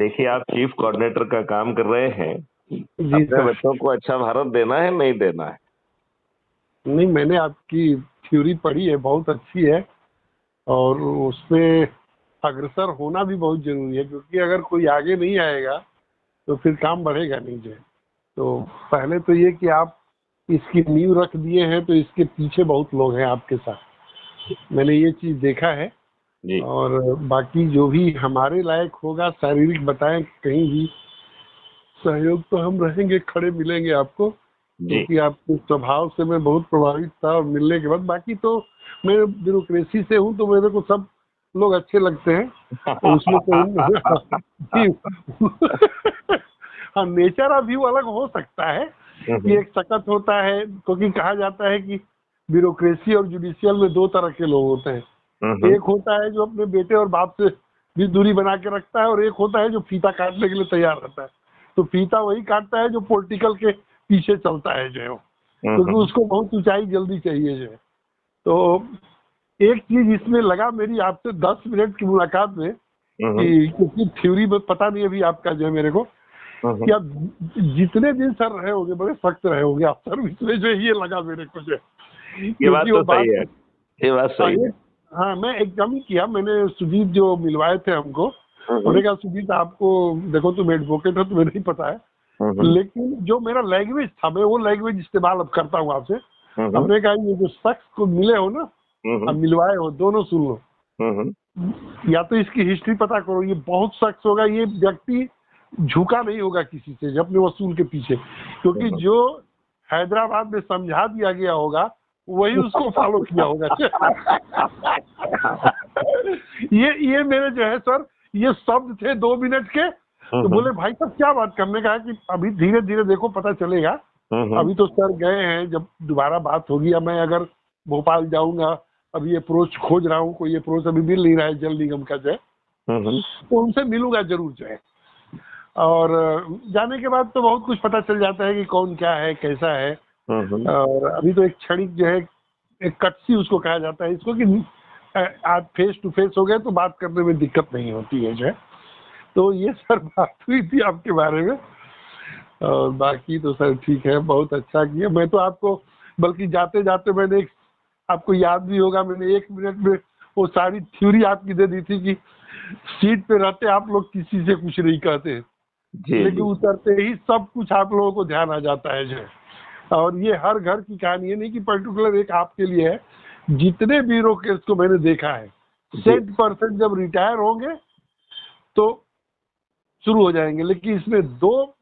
देखिए, आप chief coordinator का काम कर रहे हैं। जी अपने सर। बच्चों को अच्छा भारत देना है, नहीं देना है? नहीं, मैंने आपकी थ्योरी पढ़ी है, बहुत अच्छी है और उसमें अग्रसर होना भी बहुत जरूरी है, क्योंकि अगर कोई आगे नहीं आएगा तो फिर काम बढ़ेगा नहीं जो है। तो पहले तो ये कि आप इसकी नींव रख दिए हैं, तो इसके पीछे बहुत लोग हैं आपके साथ, मैंने ये चीज देखा है। जी। और बाकी जो भी हमारे लायक होगा, शारीरिक बताएं कहीं भी सहयोग, तो हम रहेंगे, खड़े मिलेंगे आपको, जी। क्योंकि आपके स्वभाव से मैं बहुत प्रभावित था और मिलने के बाद। बाकी तो मैं ब्यूरोक्रेसी से हूँ, तो मेरे को सब लोग अच्छे लगते हैं, तो उसमें तो जी। हाँ, नेचर अभी वो अलग हो सकता है कि एक सख्त होता है, क्योंकि कहा जाता है कि ब्यूरोक्रेसी और जुडिशियल में दो तरह के लोग होते हैं। एक होता है जो अपने बेटे और बाप से भी दूरी बना के रखता है, और एक होता है जो फीता काटने के लिए तैयार रहता है। तो फीता वही काटता है जो पॉलिटिकल के पीछे चलता है जो है, क्योंकि उसको बहुत ऊंचाई जल्दी चाहिए जो है। तो एक चीज इसमें लगा मेरी आपसे 10 मिनट की मुलाकात में, कि क्योंकि थ्योरी में पता नहीं अभी आपका जो है मेरे को, कि आप जितने दिन सर रहे होंगे बड़े सख्त रहे होंगे आप सर्विस में, जो ये लगा मेरे को जो, ये बात क्योंकि वो तो सही बात। है, ये बात सही है। हाँ, मैं एग्जाम ही किया मैंने, सुजीत जो मिलवाए थे हमको, उन्होंने कहा सुजीत आपको देखो तुम एडवोकेट हो, तुम्हें नहीं पता है, लेकिन जो मेरा लैंग्वेज था मैं वो लैंग्वेज इस्तेमाल अब करता हूँ आपसे। हमने कहा ये जो शख्स को मिले हो ना, अब मिलवाए हो, दोनों सुन लो, या तो इसकी हिस्ट्री पता करो, ये बहुत शख्स होगा, ये व्यक्ति झुका नहीं होगा किसी से अपने वसूल के पीछे, क्योंकि जो हैदराबाद में समझा दिया गया होगा वही उसको फॉलो किया होगा। ये मेरे जो है सर, ये शब्द थे 2 मिनट के, तो बोले भाई साहब क्या बात करने का है, कि अभी धीरे धीरे देखो पता चलेगा। अभी तो सर गए हैं, जब दोबारा बात होगी, अब मैं अगर भोपाल जाऊंगा, अभी अप्रोच खोज रहा हूँ, कोई अप्रोच अभी मिल नहीं रहा है जल निगम का जो है, तो उनसे मिलूंगा जरूर जो है। और जाने के बाद तो बहुत कुछ पता चल जाता है कि कौन क्या है, कैसा है। और अभी तो एक क्षणिक जो है, एक कटसी उसको कहा जाता है इसको, कि आज फेस टू फेस हो गए तो बात करने में दिक्कत नहीं होती है जो है। तो ये सर बात हुई थी आपके बारे में, और बाकी तो सर ठीक है, बहुत अच्छा किया। मैं तो आपको, बल्कि जाते जाते मैंने एक, आपको याद भी होगा, मैंने 1 मिनट में वो सारी थ्योरी आपकी दे दी थी कि सीट पे रहते आप लोग किसी से कुछ नहीं कहते, लेकिन उतरते ही सब कुछ आप लोगों को ध्यान आ जाता है जो है। और ये हर घर की कहानी है, नहीं कि पर्टिकुलर एक आपके लिए है, जितने ब्यूरोक्रेट्स को मैंने देखा है 100% जब रिटायर होंगे तो शुरू हो जाएंगे। लेकिन इसमें 2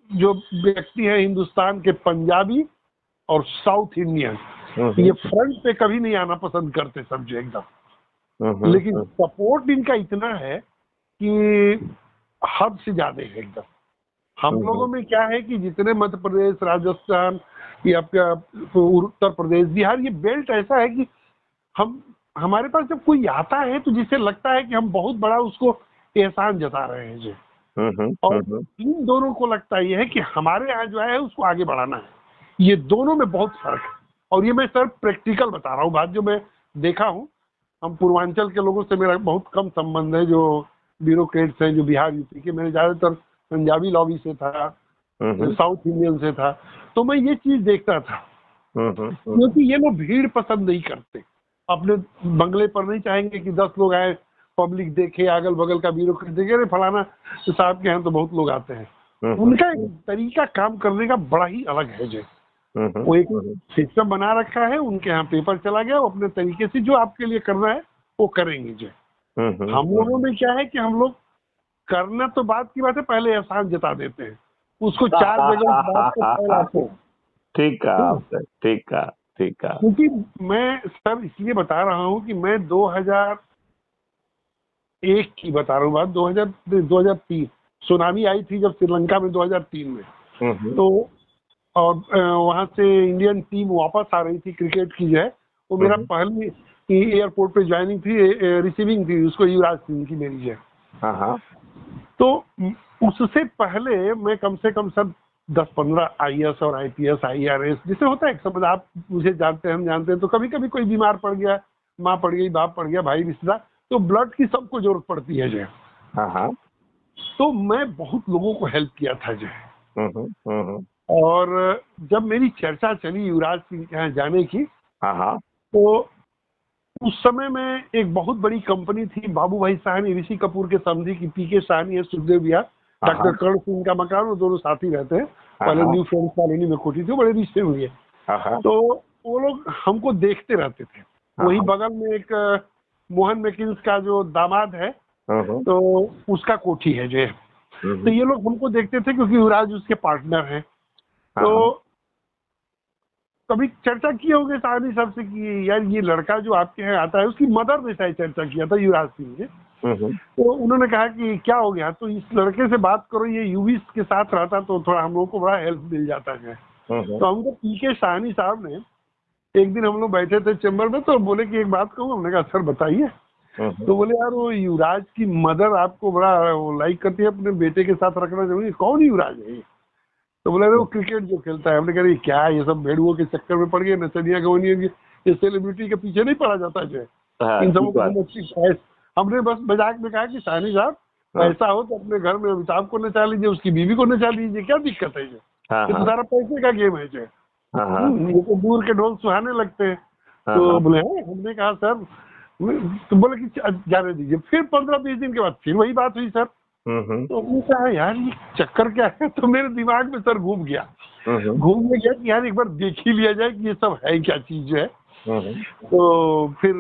जो व्यक्ति हैं हिंदुस्तान के, पंजाबी और साउथ इंडियन, ये फ्रंट पे कभी नहीं आना पसंद करते समझे एकदम, लेकिन सपोर्ट इनका इतना है कि हद से ज्यादा है एकदम। हम लोगों में क्या है कि जितने मध्य प्रदेश, राजस्थान, ये आपका उत्तर प्रदेश, बिहार, ये बेल्ट ऐसा है कि हमारे पास जब कोई आता है तो जिसे लगता है कि हम बहुत बड़ा उसको एहसान जता रहे हैं जी। और इन दोनों को लगता ये है कि हमारे यहाँ जो है उसको आगे बढ़ाना है। ये दोनों में बहुत फर्क है, और ये मैं सर प्रैक्टिकल बता रहा हूँ बात, जो मैं देखा हूँ। हम पूर्वांचल के लोगों से मेरा बहुत कम संबंध है, जो ब्यूरोक्रेट्स हैं जो बिहार यूपी के, मेरे ज्यादातर पंजाबी लॉबी से था, साउथ इंडियन से था, तो मैं ये चीज देखता था। क्योंकि ये लोग भीड़ पसंद नहीं करते, अपने बंगले पर नहीं चाहेंगे कि 10 लोग आए, पब्लिक देखे, अगल बगल का ब्यूरोक्रेट देखे, अरे फलाना तो साहब के यहाँ तो बहुत लोग आते हैं। उनका एक तरीका काम करने का बड़ा ही अलग है जो, वो एक सिस्टम बना रखा है, उनके यहाँ पेपर चला गया, वो अपने तरीके से जो आपके लिए करना है वो करेंगे जो। हम लोगों में क्या है कि हम लोग करना तो बात की बात है, पहले एहसान जता देते हैं, उसको 4 जगह बात को फैलाते हैं। ठीक है, ठीक है, ठीक है। क्योंकि मैं सर इसलिए बता रहा हूँ कि मैं 2001 की बता रहा हूँ बात, 2003 सुनामी आई थी जब श्रीलंका में 2003 में, तो और वहां से इंडियन टीम वापस आ रही थी क्रिकेट की जो है, वो मेरा पहली एयरपोर्ट पे ज्वाइनिंग थी, रिसीविंग थी उसको युवराज सिंह की मेरी जो है। तो उससे पहले मैं कम से कम सब 10-15 IAS और IPS IRS जैसे होता है सब, आप मुझे जानते हैं, हम जानते हैं, तो कभी कभी कोई बीमार पड़ गया, माँ पड़ गई, बाप पड़ गया, भाई रिश्तेदार, तो ब्लड की सबको जरूरत पड़ती है जो। तो मैं बहुत लोगों को हेल्प किया था जो है। हम्म, हम्म, और जब मेरी चर्चा चली युवराज सिंह के यहाँ जाने की, हाँ, तो उस समय में एक बहुत बड़ी कंपनी थी बाबू भाई साहनी, ऋषि कपूर के समधी की, पीके साहनी है, सुखदेव विहार, डॉक्टर कर्ण सिंह का मकान, वो दोनों साथ ही रहते हैं। पहले न्यू फ्रेंड्स कॉलोनी में कोठी थी, बड़े रिश्ते हुए। तो वो लोग हमको देखते रहते थे। वही बगल में एक मोहन मैकिन्स का जो दामाद है, तो उसका कोठी है जो है। तो ये लोग हमको देखते थे क्योंकि युवराज उसके पार्टनर हैं। तो कभी चर्चा किए होंगे साहनी साहब से कि यार ये लड़का जो आपके यहाँ आता है, उसकी मदर ने शायद चर्चा किया था युवराज सिंह ने। तो उन्होंने कहा कि क्या हो गया, तो इस लड़के से बात करो, ये यूवी के साथ रहता तो थोड़ा हम लोग को बड़ा हेल्प मिल जाता है। तो हमको पीके साहनी साहब ने, एक दिन हम लोग बैठे थे चैम्बर में, तो बोले कि एक बात कहूँ। हमने कहा सर बताइए। तो बोले यार वो युवराज की मदर आपको बड़ा लाइक करती है, अपने बेटे के साथ रखना चाहिए। कौन युवराज है? तो बोले वो क्रिकेट जो खेलता है। हमने कहा क्या ये सब भेड़ुओं के चक्कर में पड़ गए, नचनिया गवनिया की, ये सेलिब्रिटी के पीछे नहीं पड़ा जाता जो है। इन सबों को हमने बस मजाक में कहा कि साहनी साहब पैसा हो तो अपने घर में अमिताभ को नचा लीजिए, उसकी बीवी को नचा लीजिए, क्या दिक्कत है? ये तो सारा पैसे का गेम है जो। ये तो दूर के ढोल सुहाने लगते हैं। तो बोले हमने कहा सर, तो बोले कि जाने दीजिए। फिर 15-20 दिन के बाद फिर वही बात हुई सर। तो हमने कहा यार ये चक्कर क्या है? तो मेरे दिमाग में सर घूम गया कि यार एक बार देख ही लिया जाए कि ये सब है क्या चीज जो है। तो फिर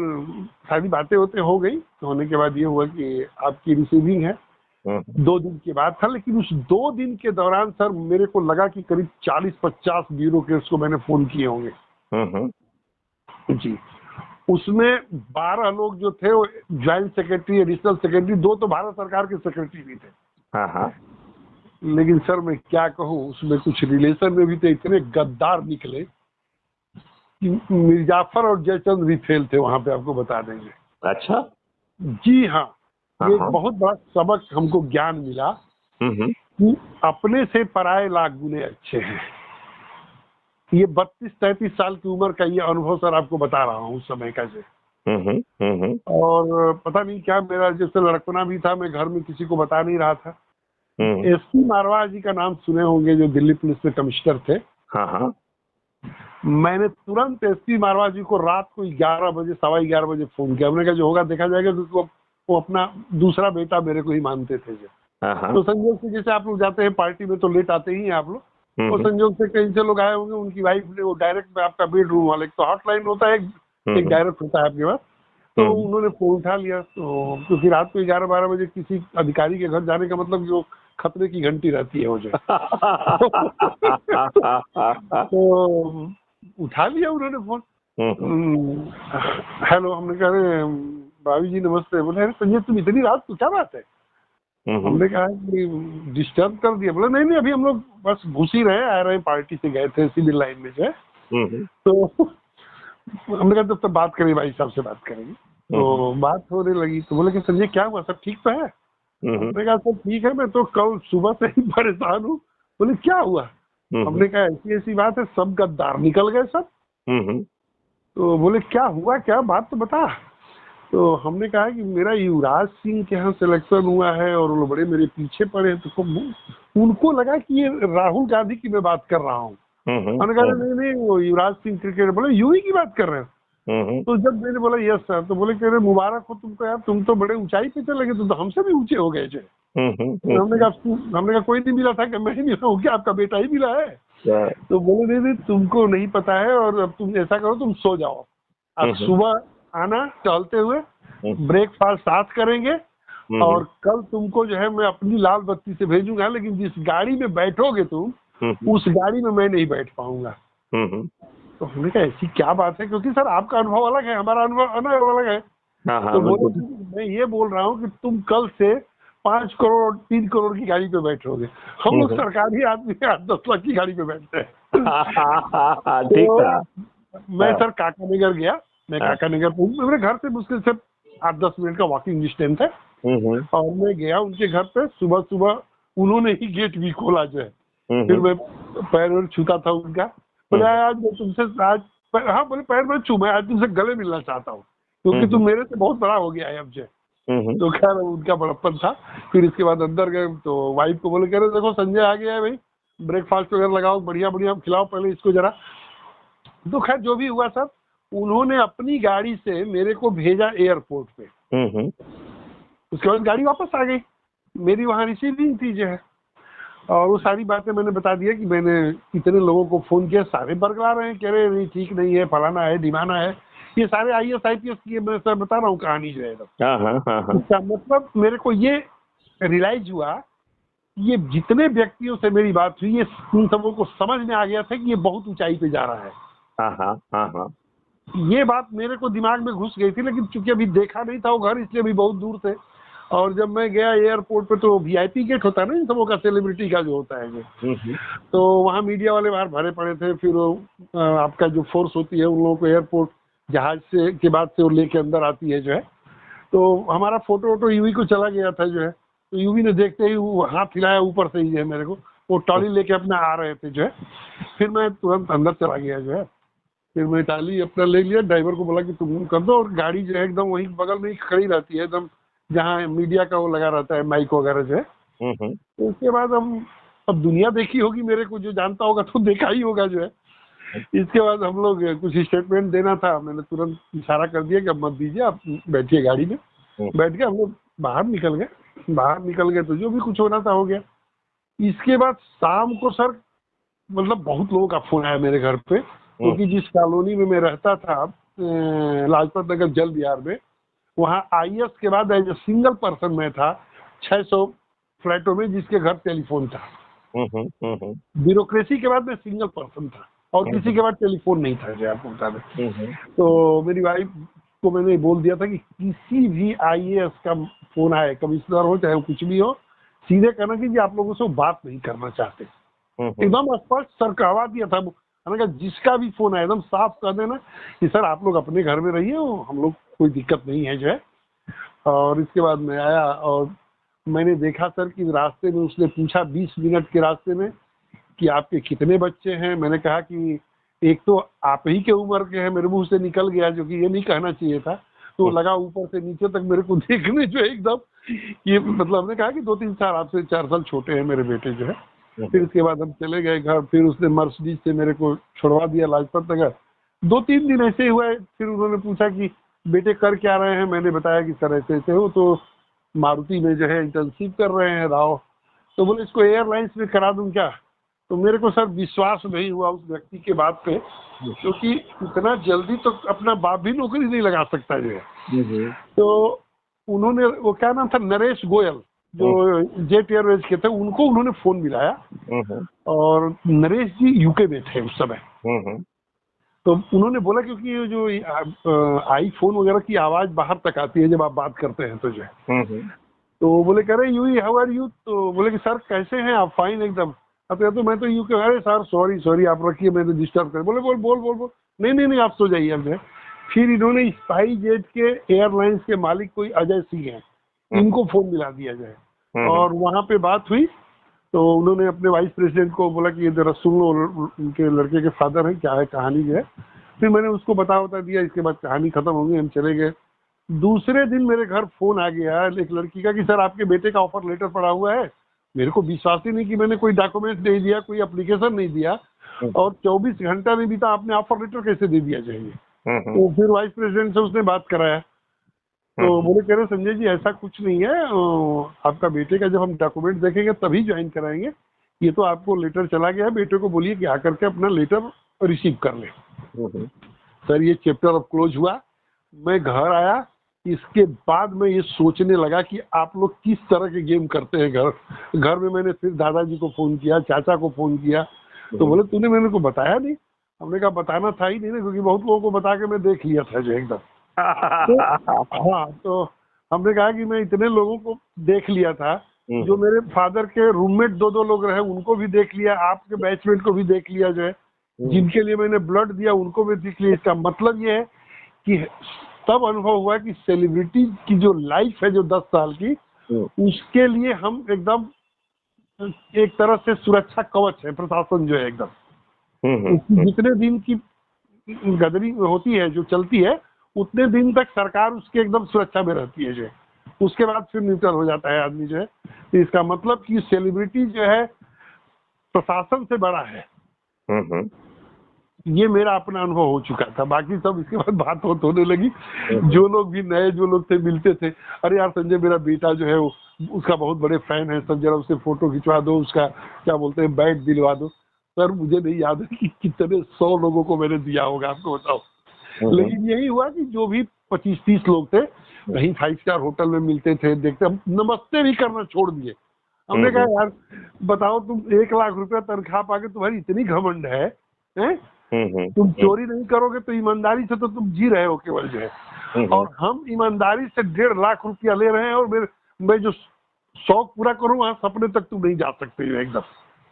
सारी बातें होते हो गई। तो होने के बाद ये हुआ कि आपकी रिसीविंग है। 2 दिन के बाद था, लेकिन उस 2 दिन के दौरान सर मेरे को लगा कि करीब 40-50 ब्यूरोक्रेट्स को मैंने फोन किए होंगे जी। उसमें 12 लोग जो थे वो ज्वाइंट सेक्रेटरी, एडिशनल सेक्रेटरी, 2 तो भारत सरकार के सेक्रेटरी भी थे। लेकिन सर मैं क्या कहूँ, उसमें कुछ रिलेशन में भी थे, इतने गद्दार निकले कि मिर्जाफर और जयचंद भी फेल थे वहां पे, आपको बता देंगे। अच्छा जी हाँ। ये बहुत बड़ा सबक हमको ज्ञान मिला कि अपने से पराये लाख गुने अच्छे हैं। ये 32-33 साल की उम्र का ये अनुभव सर आपको बता रहा हूँ उस समय का जो। और पता नहीं क्या मेरा जैसे लड़कपना भी था, मैं घर में किसी को बता नहीं रहा था। एसपी मारवाह जी का नाम सुने होंगे, जो दिल्ली पुलिस में कमिश्नर थे। मैंने तुरंत एसपी मारवाह जी को रात को 11 बजे 11:15 बजे फोन किया। हमने कहा जो होगा देखा जाएगा, क्योंकि वो अपना दूसरा बेटा मेरे को ही मानते थे जो। तो संयोग से जैसे आप लोग जाते हैं पार्टी में तो लेट आते ही हैं आप लोग, और संयोग से कहीं से लोग आए होंगे, उनकी वाइफ ने वो डायरेक्ट में आपका बेडरूम वाले, तो हॉटलाइन होता है, एक डायरेक्ट होता है आपके पास। तो उन्होंने फोन उठा लिया। तो क्योंकि रात को 11-12 बजे किसी अधिकारी के घर जाने का मतलब जो खतरे की घंटी रहती है वो जो तो उठा लिया उन्होंने फोन। हेलो, हमने कहा अरे भाभी जी नमस्ते। बोले अरे संजय तुम इतनी रात को, क्या बात है? हमने कहा कि डिस्टर्ब कर दिया। बोला नहीं अभी हम लोग बस घुस ही रहे, आ रहे हैं, पार्टी से गए थे सिविल लाइन में जो। तो हमने कहा तब बात करेंगे, भाई साहब से बात करेंगे। तो बात होने लगी। तो बोले कि संजय क्या हुआ, सब ठीक तो है? हमने कहा सब ठीक है, मैं तो कल सुबह से ही परेशान हूँ। बोले क्या हुआ? हमने कहा ऐसी ऐसी बात है, सब गद्दार निकल गए सब। तो बोले क्या हुआ, क्या बात तो बता। तो हमने कहा कि मेरा युवराज सिंह के यहाँ सिलेक्शन हुआ है और वो बड़े मेरे पीछे पड़े हैं। तो उनको लगा कि ये राहुल गांधी की मैं बात कर रहा हूँ। हमने कहा नहीं वो युवराज सिंह क्रिकेट। बोले यूवी की बात कर रहे हैं? तो जब मैंने बोला यस सर, तो बोले कह रहे मुबारक हो तुमको यार, तुम तो बड़े ऊंचाई पे चले गए, तो हमसे भी ऊंचे हो गए थे। हमने कहा कोई नहीं मिला था कि मैं ही मिला हूँ क्या, आपका बेटा ही मिला है? तो बोले नहीं तुमको नहीं पता है, और अब तुम ऐसा करो, तुम सो जाओ, अब सुबह आना टहलते हुए, ब्रेकफास्ट साथ करेंगे, और कल तुमको जो है मैं अपनी लाल बत्ती से भेजूंगा, लेकिन जिस गाड़ी में बैठोगे तुम, उस गाड़ी में मैं नहीं बैठ पाऊंगा। तो हमने कहा ऐसी क्या बात है, क्योंकि सर आपका अनुभव अलग है, हमारा अनुभव अलग है। तो बोले मैं ये बोल रहा हूँ कि तुम कल से 5 करोड़ और 3 करोड़ की गाड़ी पे बैठोगे, हम लोग सरकारी आदमी 8-10 लाख की गाड़ी पे बैठते हैं। तो मैं सर काका नगर गया। मैं काका नगर मेरे घर से मुश्किल से 8-10 मिनट का वॉकिंग डिस्टेंस है। और मैं गया उनके घर पे, सुबह सुबह उन्होंने ही गेट भी खोला जो है। फिर मैं पैर छूता था उनका। बोले आज मैं तुमसे आज, हाँ बोले पैर में छू, मैं आज तुमसे गले मिलना चाहता हूँ, क्योंकि तुम मेरे से बहुत बड़ा हो गया है अब जो। तो खैर उनका बड़प्पन था। फिर इसके बाद अंदर गए तो वाइफ को बोले, कह रहे देखो संजय आ गया है भाई, ब्रेकफास्ट वगैरह लगाओ, बढ़िया बढ़िया खिलाओ पहले इसको जरा। तो खैर जो भी हुआ सर, उन्होंने अपनी गाड़ी से मेरे को भेजा एयरपोर्ट पे। उसके बाद गाड़ी वापस आ गई, मेरी वहाँ रिसीविंग थी जो है, और वो सारी बातें मैंने बता दिया कि मैंने इतने लोगों को फोन किया, सारे बरगला रहे हैं, कह रहे नहीं ठीक नहीं है, फलाना है ढिमाना है, ये सारे IAS IPS की मैं सर बता रहा हूँ कहानी जो है। इसका मतलब मेरे को ये रियलाइज हुआ, ये जितने व्यक्तियों से मेरी बात हुई, ये उन सबों को समझ में आ गया था कि ये बहुत ऊंचाई पे जा रहा है। ये बात मेरे को दिमाग में घुस गई थी, लेकिन चूंकि अभी देखा नहीं था वो घर, इसलिए अभी बहुत दूर थे। और जब मैं गया एयरपोर्ट पे तो VIP गेट होता है ना इन सबों का, सेलिब्रिटी का जो होता है जो, तो वहाँ मीडिया वाले बाहर भरे पड़े थे। फिर आपका जो फोर्स होती है उन लोगों को एयरपोर्ट जहाज से के बाद से वो लेके अंदर आती है जो है। तो हमारा फोटो वोटो यूवी को चला गया था जो है, तो यूवी ने देखते ही वो हाथ हिलाया ऊपर से ही जो है मेरे को, वो ट्रॉली लेके अपना आ रहे थे जो है। फिर मैं तुरंत अंदर चला गया जो है, फिर मैं ट्रॉली अपना ले लिया, ड्राइवर को बोला कि तुम कर दो, और गाड़ी जो है एकदम वहीं बगल में ही खड़ी रहती है, एकदम जहाँ मीडिया का वो लगा रहता है माइक वगैरह जो है। तो उसके बाद हम, अब दुनिया देखी होगी मेरे को, जो जानता होगा तो देखा ही होगा जो है। इसके बाद हम लोग कुछ स्टेटमेंट देना था, मैंने तुरंत इशारा कर दिया कि अब मत दीजिए, आप बैठिए गाड़ी में। बैठ के हम लोग बाहर निकल गए तो जो भी कुछ होना था हो गया। इसके बाद शाम को सर मतलब बहुत लोगों का फोन आया मेरे घर पे, क्योंकि जिस कॉलोनी में मैं रहता था लाजपत नगर जल विहार में, वहाँ IAS के बाद एज ए सिंगल पर्सन में था 600 फ्लैटों में जिसके घर टेलीफोन था। ब्यूरोक्रेसी के बाद मैं सिंगल पर्सन था और किसी के बाद टेलीफोन नहीं था जो आपको बता दें। तो मेरी वाइफ को मैंने बोल दिया था कि किसी भी IAS का फोन आए, कमिश्नर हो चाहे वो कुछ भी हो, सीधे कहना कि आप लोगों से बात नहीं करना चाहते। एकदम स्पष्ट सर कहवा दिया था। मैंने कहा जिसका भी फोन आए एकदम साफ कर देना कि सर आप लोग अपने घर में रहिए, हम लोग कोई दिक्कत नहीं है जो है। और इसके बाद मैं आया और मैंने देखा सर कि रास्ते में उसने पूछा 20 मिनट के रास्ते में कि आपके कितने बच्चे हैं। मैंने कहा कि एक तो आप ही के उम्र के हैं, मेरे मुंह से निकल गया, जो कि ये नहीं कहना चाहिए था। तो लगा ऊपर से नीचे तक मेरे को देखने जो है एकदम, ये मतलब हमने कहा कि 2-3 साल आपसे 4 साल छोटे हैं मेरे बेटे जो है। फिर इसके बाद हम चले गए घर, फिर उसने मर्सिडीज से मेरे को छुड़वा दिया लाजपत नगर। 2-3 दिन ऐसे हुए। फिर उन्होंने पूछा कि बेटे कर क्या रहे हैं, मैंने बताया कि सर ऐसे ऐसे हो, तो मारुति में जो है इंटर्नशिप कर रहे हैं राव। तो बोले इसको एयरलाइंस में करा दूं क्या। तो मेरे को सर विश्वास नहीं हुआ उस व्यक्ति के बात पे, क्योंकि इतना जल्दी तो अपना बाप भी नौकरी नहीं लगा सकता जो है। तो उन्होंने, वो क्या नाम था, नरेश गोयल जो जेट एयरवेज के थे, उनको उन्होंने फोन मिलाया और नरेश जी यूके में थे उस समय। तो उन्होंने बोला क्योंकि जो आईफोन वगैरह की आवाज बाहर तक आती है जब आप बात करते हैं तो जो है। तो बोले कह रहे यू हाउ आर यू। तो बोले कि सर कैसे हैं आप, फाइन एकदम। अब तो मैं तो यूके। अरे सर सॉरी आप रखिए, मैंने डिस्टर्ब कर। बोले बोल नहीं आप सो जाइए अब जो है। फिर इन्होंने स्पाइस जेट के एयरलाइंस के मालिक कोई अजय सिंह है, इनको फोन मिला दिया जाए और वहाँ पे बात हुई। तो उन्होंने अपने वाइस प्रेसिडेंट को बोला कि ये जरा सुन लो, उनके लड़के के फादर हैं, क्या है कहानी जो है। फिर मैंने उसको बता दिया। इसके बाद कहानी खत्म हो गई, हम चले गए। दूसरे दिन मेरे घर फोन आ गया एक लड़की का कि सर आपके बेटे का ऑफर लेटर पड़ा हुआ है। मेरे को विश्वास ही नहीं कि मैंने कोई डॉक्यूमेंट नहीं दिया, कोई एप्लीकेशन नहीं दिया, और 24 घंटा नहीं बीता आपने ऑफर लेटर कैसे दे दिया चाहिए। तो फिर वाइस प्रेसिडेंट से उसने बात कराया। तो बोले कह रहे संजय जी ऐसा कुछ नहीं है, आपका बेटे का जब हम डॉक्यूमेंट देखेंगे तभी ज्वाइन कराएंगे। ये तो आपको लेटर चला गया है, बेटे को बोलिए कि आकर के अपना लेटर रिसीव कर ले। सर ये चैप्टर अब क्लोज हुआ। मैं घर आया, इसके बाद मैं ये सोचने लगा कि आप लोग किस तरह के गेम करते हैं घर में। मैंने फिर दादाजी को फोन किया, चाचा को फोन किया। तो बोले तूने मेरे को बताया नहीं। हमने कहा बताना था ही नहीं ना, क्योंकि बहुत लोगों को बता के मैं देख लिया था जो एकदम। तो हाँ, तो हमने कहा कि मैं इतने लोगों को देख लिया था, जो मेरे फादर के रूममेट 2 लोग रहे उनको भी देख लिया, आपके बैचमेट को भी देख लिया जो है, जिनके लिए मैंने ब्लड दिया उनको भी देख लिया। इसका मतलब ये है कि तब अनुभव हुआ कि सेलिब्रिटी की जो लाइफ है जो 10 साल की, उसके लिए हम एकदम एक तरह से सुरक्षा कवच है प्रशासन जो है एकदम। जितने दिन की गदरी होती है जो चलती है, उतने दिन तक सरकार उसके एकदम सुरक्षा में रहती है जो। उसके बाद फिर न्यूट्रल हो जाता है आदमी जो है। तो इसका मतलब कि सेलिब्रिटी जो है प्रशासन से बड़ा है। ये मेरा अपना अनुभव हो चुका था। बाकी सब इसके बाद बात होने लगी। जो लोग भी नए जो लोग थे मिलते थे, अरे यार संजय मेरा बेटा जो है वो उसका बहुत बड़े फैन है, सब जरा उससे फोटो खिंचवा दो, उसका क्या बोलते हैं बैट दिलवा दो। सर मुझे नहीं याद है कि कितने 100 लोगों को मैंने दिया होगा, आपको बताओ। लेकिन यही हुआ कि जो भी 25-30 लोग थे कहीं 5 स्टार होटल में मिलते थे, देखते हम नमस्ते भी करना छोड़ दिए। हमने कहा यार बताओ तुम 1 लाख रुपया तनख्वाह पाके तुम्हारी इतनी घमंड है, हैं? तुम चोरी नहीं करोगे तो ईमानदारी से तो तुम जी रहे हो केवल जो है, और हम ईमानदारी से 1.5 लाख रुपया ले रहे हैं, और मैं जो शौक पूरा करूँ वहाँ सपने तक तुम नहीं जा सकते हो एकदम।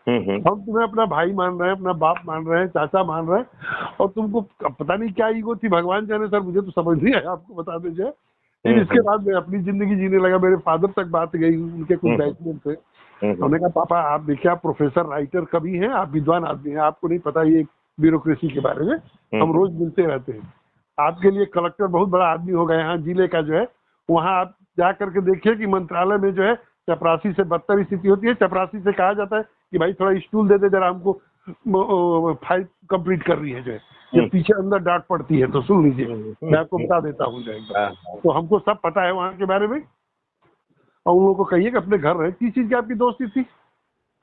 हम तुम्हें अपना भाई मान रहे हैं, अपना बाप मान रहे हैं, चाचा मान रहे हैं, और तुमको पता नहीं क्या ईगो थी, भगवान जाने सर, मुझे तो समझ नहीं आया, आपको बता दीजिए। फिर इसके बाद मैं अपनी जिंदगी जीने लगा। मेरे फादर तक बात गई, उनके कुछ बैचमेट थे। हमने कहा पापा आप देखिए, आप प्रोफेसर राइटर कभी हैं, आप विद्वान आदमी हैं, आपको नहीं पता ये ब्यूरोक्रेसी के बारे में, हम रोज मिलते रहते हैं। आपके लिए कलेक्टर बहुत बड़ा आदमी होगा यहाँ जिले का जो है, वहाँ आप जा करके देखिए कि मंत्रालय में जो है चपरासी से बदतर स्थिति होती है। चपरासी से कहा जाता है कि भाई थोड़ा स्टूल दे दे जरा, हमको फाइल कंप्लीट कर रही है जो है। जब पीछे अंदर डांट पड़ती है तो सुन लीजिए, मैं आपको बता देता हूँ जाएगा। तो हमको सब पता है वहाँ के बारे में। और उन लोगों को कहिए कि अपने घर रहे। किस चीज की आपकी दोस्ती थी?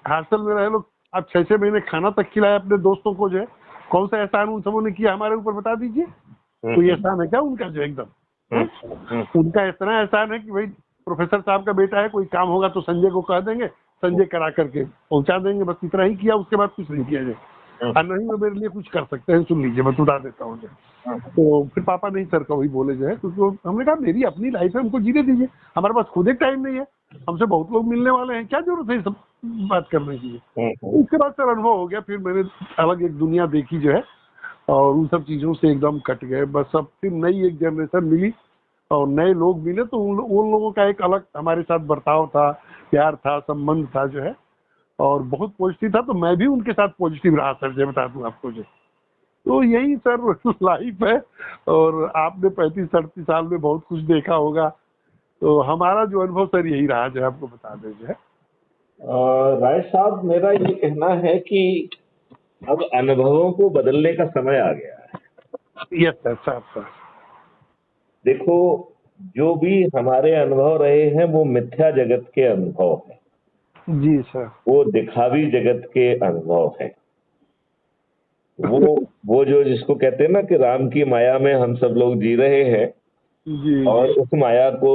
हॉस्टल में रहे लोग, आप 6-6 महीने खाना तक खिलाए अपने दोस्तों को जो है। कौन सा एहसान उन सबों ने किया हमारे ऊपर, बता दीजिए। कोई एहसान है क्या उनका जो एकदम? उनका इतना एहसान है कि भाई प्रोफेसर साहब का बेटा है, कोई काम होगा तो संजय को कह देंगे, संजय करा करके पहुंचा देंगे, बस इतना ही किया, उसके बाद कुछ नहीं किया जाए। और नहीं वो मेरे लिए कुछ कर सकते हैं, सुन लीजिए मैं बता देता हूँ। तो फिर पापा नहीं सर कभी बोले जो है, क्योंकि हमने कहा मेरी अपनी लाइफ है, हमको जीने दीजिए, हमारे पास खुद एक टाइम नहीं है, हमसे बहुत लोग मिलने वाले हैं, क्या जरूरत है ये सब बात करने की। उसके बाद सर अनुभव हो गया, फिर मैंने अलग एक दुनिया देखी जो है, और उन सब चीजों से एकदम कट गए। बस अब फिर नई एक जनरेशन मिली और नए लोग मिले, तो उन लोगों का एक अलग हमारे साथ बर्ताव था, प्यार था, संबंध था जो है, और बहुत पॉजिटिव था। तो मैं भी उनके साथ पॉजिटिव रहा सर, जो बता दूं आपको जो। तो यही सर लाइफ है। और आपने 35-38 साल में बहुत कुछ देखा होगा, तो हमारा जो अनुभव सर यही रहा जो आपको बता दें जो है। राय साहब, मेरा ये कहना है कि अब अनुभवों को बदलने का समय आ गया है। यस सर, सर देखो, जो भी हमारे अनुभव रहे हैं वो मिथ्या जगत के अनुभव हैं। जी सर। वो दिखावी जगत के अनुभव हैं। वो जो जिसको कहते हैं ना कि राम की माया में हम सब लोग जी रहे हैं, जी, और उस माया को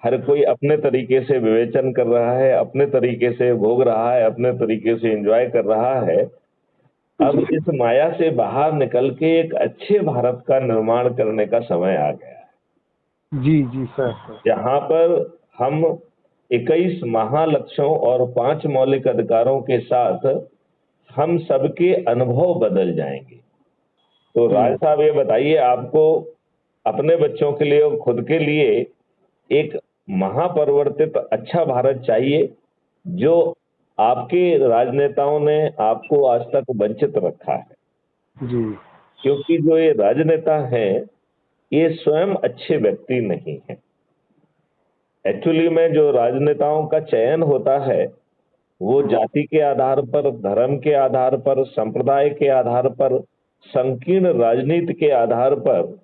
हर कोई अपने तरीके से विवेचन कर रहा है, अपने तरीके से भोग रहा है, अपने तरीके से एंजॉय कर रहा है। अब इस माया से बाहर निकल के एक अच्छे भारत का निर्माण करने का समय आ गया है। जी जी सर। जहाँ पर हम 21 महालक्ष्यों और 5 मौलिक अधिकारों के साथ हम सबके अनुभव बदल जाएंगे। तो राज साहब ये बताइए, आपको अपने बच्चों के लिए और खुद के लिए एक महापरिवर्तित अच्छा भारत चाहिए, जो आपके राजनेताओं ने आपको आज तक वंचित रखा है। जी। क्योंकि जो ये राजनेता हैं, ये स्वयं अच्छे व्यक्ति नहीं हैं। एक्चुअली में जो राजनेताओं का चयन होता है वो जाति के आधार पर, धर्म के आधार पर, संप्रदाय के आधार पर, संकीर्ण राजनीति के आधार पर,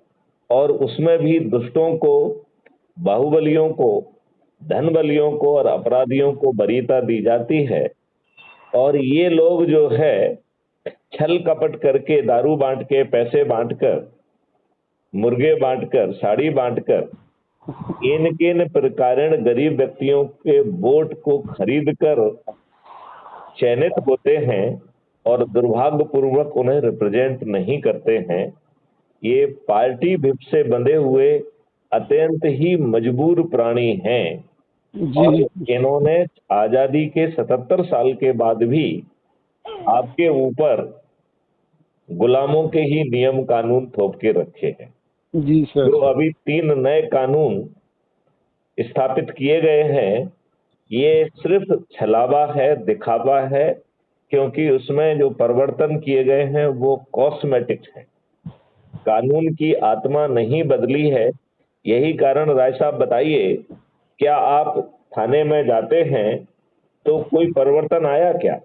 और उसमें भी दुष्टों को, बाहुबलियों को, धनबलियों को और अपराधियों को वरीयता दी जाती है। और ये लोग जो है छल कपट करके, दारू बांट के, पैसे बांटकर, मुर्गे बांटकर, साड़ी बांटकर, इन प्रकारण गरीब व्यक्तियों के वोट को खरीद कर चयनित होते हैं और दुर्भाग्यपूर्वक उन्हें रिप्रेजेंट नहीं करते हैं। ये पार्टी विप से बंधे हुए अत्यंत ही मजबूर प्राणी हैं। और इन्होंने आजादी के 77 साल के बाद भी आपके ऊपर गुलामों के ही नियम कानून थोप के रखे हैं। जी सर। जो अभी 3 नए कानून स्थापित किए गए हैं, ये सिर्फ छलावा है, दिखावा है, क्योंकि उसमें जो परिवर्तन किए गए हैं वो कॉस्मेटिक है। कानून की आत्मा नहीं बदली है। यही कारण राय साहब बताइए क्या आप थाने में जाते हैं तो कोई परिवर्तन आया क्या?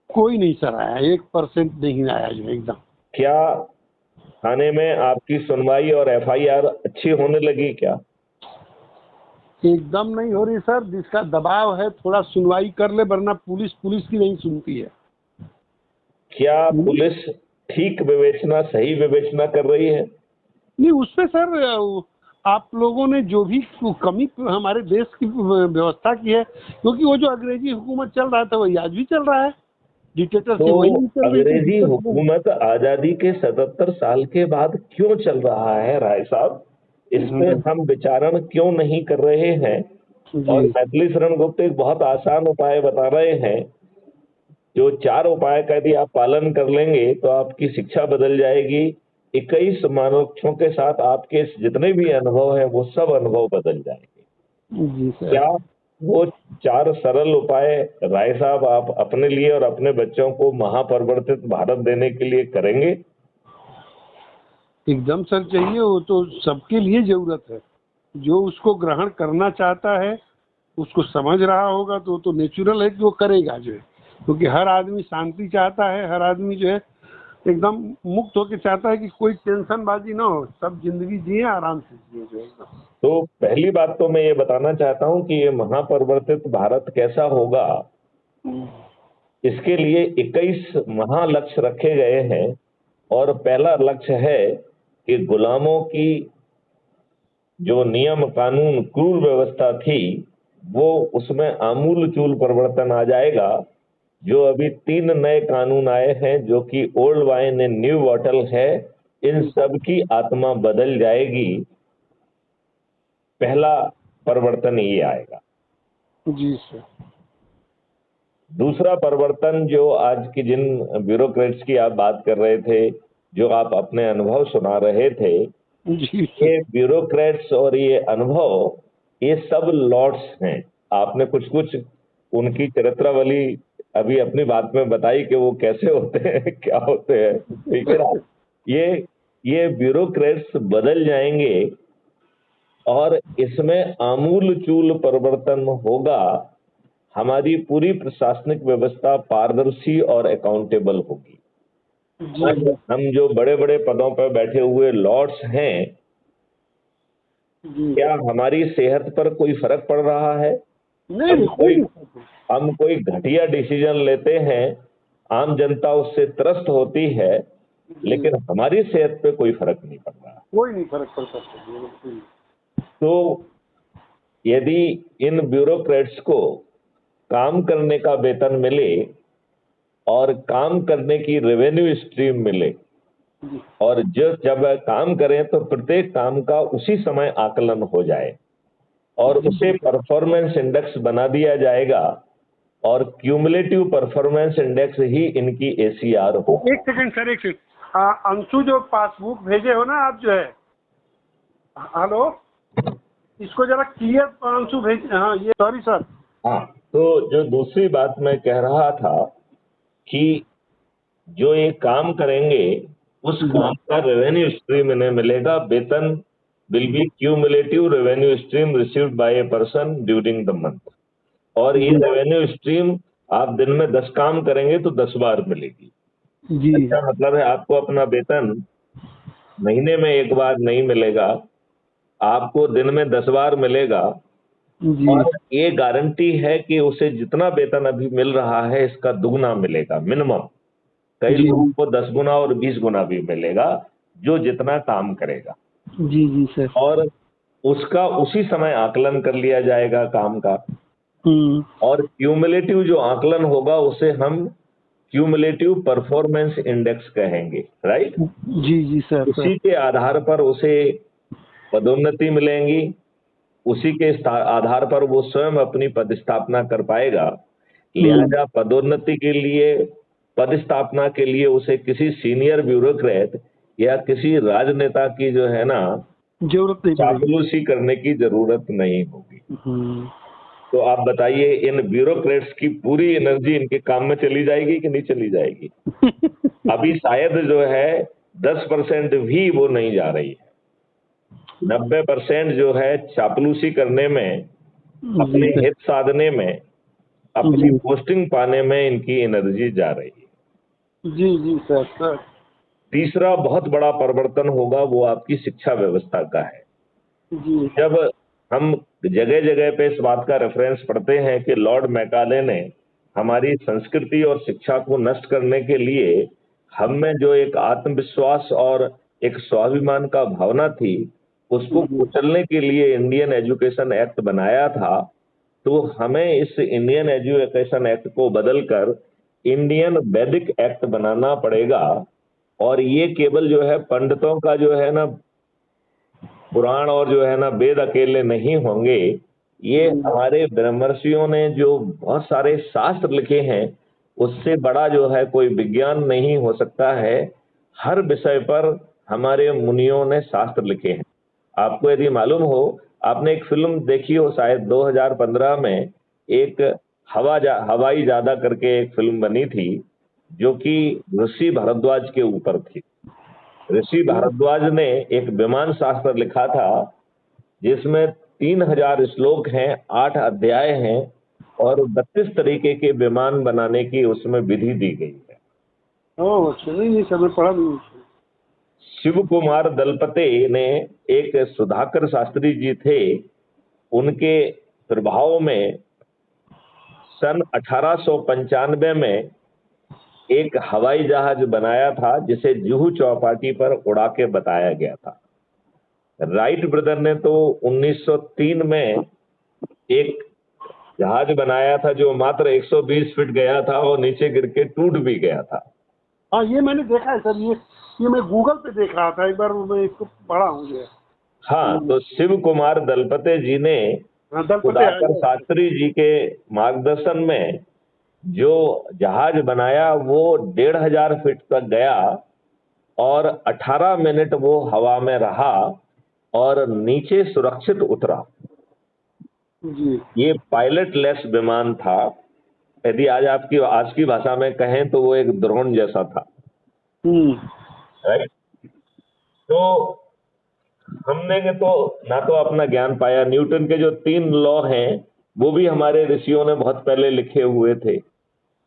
कोई नहीं सर आया, 1% नहीं आया जो एकदम। क्या थाने में आपकी सुनवाई और एफआईआर अच्छी होने लगी क्या? एकदम नहीं हो रही सर, जिसका दबाव है थोड़ा सुनवाई कर ले, वरना पुलिस की नहीं सुनती है। क्या पुलिस ठीक विवेचना, सही विवेचना कर रही है? नहीं उसमें सर आप लोगों ने जो भी कमी हमारे देश की व्यवस्था की है, क्योंकि वो जो अंग्रेजी हुकूमत चल रहा था वही आज भी चल रहा है, डिक्टेटरशिप तो वही चल रही थी। अंग्रेजी हुकूमत आजादी के 77 साल के बाद क्यों चल रहा है राय साहब? इस पे हम विचारण क्यों नहीं कर रहे हैं? और मैथिली शरण गुप्त एक बहुत आसान उपाय बता रहे हैं, जो 4 उपाय का यदि आप पालन कर लेंगे तो आपकी शिक्षा बदल जाएगी। 21 मनुष्यों के साथ आपके जितने भी अनुभव है वो सब अनुभव बदल जाएंगे। जी सर। क्या वो 4 सरल उपाय राय साहब आप अपने लिए और अपने बच्चों को महापरिवर्तित भारत देने के लिए करेंगे? एकदम सर चाहिए, वो तो सबके लिए जरूरत है। जो उसको ग्रहण करना चाहता है, उसको समझ रहा होगा तो नेचुरल है कि वो करेगा जो है, क्योंकि हर आदमी शांति चाहता है, हर आदमी जो है एकदम मुक्त होकर चाहता है कि कोई टेंशन बाजी ना हो, सब जिंदगी जिए आराम से जिए जो है एकदम। तो पहली बात तो मैं ये बताना चाहता हूँ कि ये महापरिवर्तित भारत कैसा होगा, इसके लिए 21 महालक्ष्य रखे गए हैं। और पहला लक्ष्य है कि गुलामों की जो नियम कानून क्रूर व्यवस्था थी वो उसमें आमूल चूल परिवर्तन आ जाएगा। जो अभी 3 नए कानून आए हैं जो कि old wine in new bottle है, इन सब की आत्मा बदल जाएगी। पहला परिवर्तन ये आएगा। जी सर। दूसरा परिवर्तन जो आज की जिन ब्यूरोक्रेट्स की आप बात कर रहे थे, जो आप अपने अनुभव सुना रहे थे, जी ये ब्यूरोक्रेट्स और ये अनुभव ये सब लॉर्ड्स हैं। आपने कुछ कुछ उनकी चरित्रावली अभी अपनी बात में बताई कि वो कैसे होते हैं, क्या होते हैं, ठीक है ना? ये ब्यूरोक्रेट्स बदल जाएंगे और इसमें आमूल चूल परिवर्तन होगा। हमारी पूरी प्रशासनिक व्यवस्था पारदर्शी और अकाउंटेबल होगी। हम जो बड़े बड़े पदों पर बैठे हुए लॉर्ड्स हैं, क्या हमारी सेहत पर कोई फर्क पड़ रहा है? नहीं, हम कोई घटिया डिसीजन लेते हैं, आम जनता उससे त्रस्त होती है, लेकिन हमारी सेहत पे कोई फर्क नहीं पड़ रहा। कोई नहीं फर्क पड़ता। तो यदि इन ब्यूरोक्रेट्स को काम करने का वेतन मिले और काम करने की रेवेन्यू स्ट्रीम मिले, और जब काम करें तो प्रत्येक काम का उसी समय आकलन हो जाए और उसे परफॉर्मेंस इंडेक्स बना दिया जाएगा, और क्यूमुलेटिव परफॉर्मेंस इंडेक्स ही इनकी एसीआर हो। एक सेकंड सर, एक सेकंड। अंशु जो पासबुक भेजे हो ना आप जो है, हेलो, इसको जरा क्लियर अंशु भेज। हाँ ये सॉरी सर। हाँ, तो जो दूसरी बात मैं कह रहा था कि जो ये काम करेंगे उस काम का रेवेन्यू स्ट्रीम इन्हें मिलेगा। वेतन will be cumulative revenue stream received by a person during the month. और ये रेवेन्यू स्ट्रीम आप दिन में 10 काम करेंगे तो 10 बार मिलेगी। जी। इसका मतलब है आपको अपना वेतन महीने में 1 बार नहीं मिलेगा, आपको दिन में 10 बार मिलेगा। और ये गारंटी है कि उसे जितना वेतन अभी मिल रहा है इसका दुगना मिलेगा मिनिमम। कई लोगों को 10 गुना और 20 गुना भी मिलेगा, जो जितना काम करेगा। जी सर। और उसका उसी समय आकलन कर लिया जाएगा काम का। और क्यूमुलेटिव जो आकलन होगा उसे हम क्यूमुलेटिव परफॉर्मेंस इंडेक्स कहेंगे, राइट? जी सर। उसी के आधार पर उसे पदोन्नति मिलेंगी, उसी के आधार पर वो स्वयं अपनी पदस्थापना कर पाएगा। लिहाजा पदोन्नति के लिए, पदस्थापना के लिए उसे किसी सीनियर ब्यूरोक्रेट या किसी राजनेता की जो है ना जरूरत नहीं, चापलूसी करने की जरूरत नहीं होगी। तो आप बताइए, इन ब्यूरोक्रेट्स की पूरी एनर्जी इनके काम में चली जाएगी कि नहीं चली जाएगी? अभी शायद जो है 10% भी वो नहीं जा रही है। 90% जो है चापलूसी करने में, अपने जी हित साधने में, अपनी जी पोस्टिंग पाने में इनकी एनर्जी जा रही है। जी सर। तीसरा बहुत बड़ा परिवर्तन होगा, वो आपकी शिक्षा व्यवस्था का है। जी जब हम जगह जगह पे इस बात का रेफरेंस पढ़ते हैं कि लॉर्ड मैकाले ने हमारी संस्कृति और शिक्षा को नष्ट करने के लिए हम में जो एक आत्मविश्वास और एक स्वाभिमान का भावना थी, उसको जी कुचलने के लिए इंडियन एजुकेशन एक्ट बनाया था। तो हमें इस इंडियन एजुकेशन एक्ट को बदलकर इंडियन वैदिक एक्ट बनाना पड़ेगा। और ये केवल जो है पंडितों का जो है ना पुराण और जो है ना वेद अकेले नहीं होंगे, ये हमारे ब्रह्मर्षियों ने जो बहुत सारे शास्त्र लिखे हैं, उससे बड़ा जो है कोई विज्ञान नहीं हो सकता है। हर विषय पर हमारे मुनियों ने शास्त्र लिखे हैं। आपको यदि मालूम हो, आपने एक फिल्म देखी हो शायद 2015 में, एक हवाई जादा करके एक फिल्म बनी थी, जो कि ऋषि भारद्वाज के ऊपर थी। ऋषि भारद्वाज ने एक विमान शास्त्र लिखा था, जिसमें 3000 श्लोक हैं, 8 अध्याय हैं और 32 तरीके के विमान बनाने की उसमें विधि दी गई है। ओह अच्छा, नहीं सर मैं पढ़ा नहीं। शिव कुमार दलपते ने, एक सुधाकर शास्त्री जी थे, उनके प्रभाव में सन 1895 में एक हवाई जहाज बनाया था, जिसे जुहू चौपाटी पर उड़ा के बताया गया था। राइट ब्रदर ने तो 1903 में एक जहाज बनाया था, जो मात्र 120 फीट गया था और नीचे गिर के टूट भी गया था। हाँ ये मैंने देखा है सर, ये मैं गूगल पे देख रहा था, एक बार मैं इसको पढ़ा हूँ ये। हाँ, तो शिव कुमार दलपते जी ने हाँ, दलपते सुधाकर शास्त्री जी के मार्गदर्शन में जो जहाज बनाया, वो 1500 फीट तक गया और 18 मिनट वो हवा में रहा और नीचे सुरक्षित उतरा। जी ये पायलट लेस विमान था। यदि आज की भाषा में कहें तो वो एक ड्रोन जैसा था। राइट। तो हमने के तो ना तो अपना ज्ञान पाया, न्यूटन के जो 3 लॉ हैं वो भी हमारे ऋषियों ने बहुत पहले लिखे हुए थे।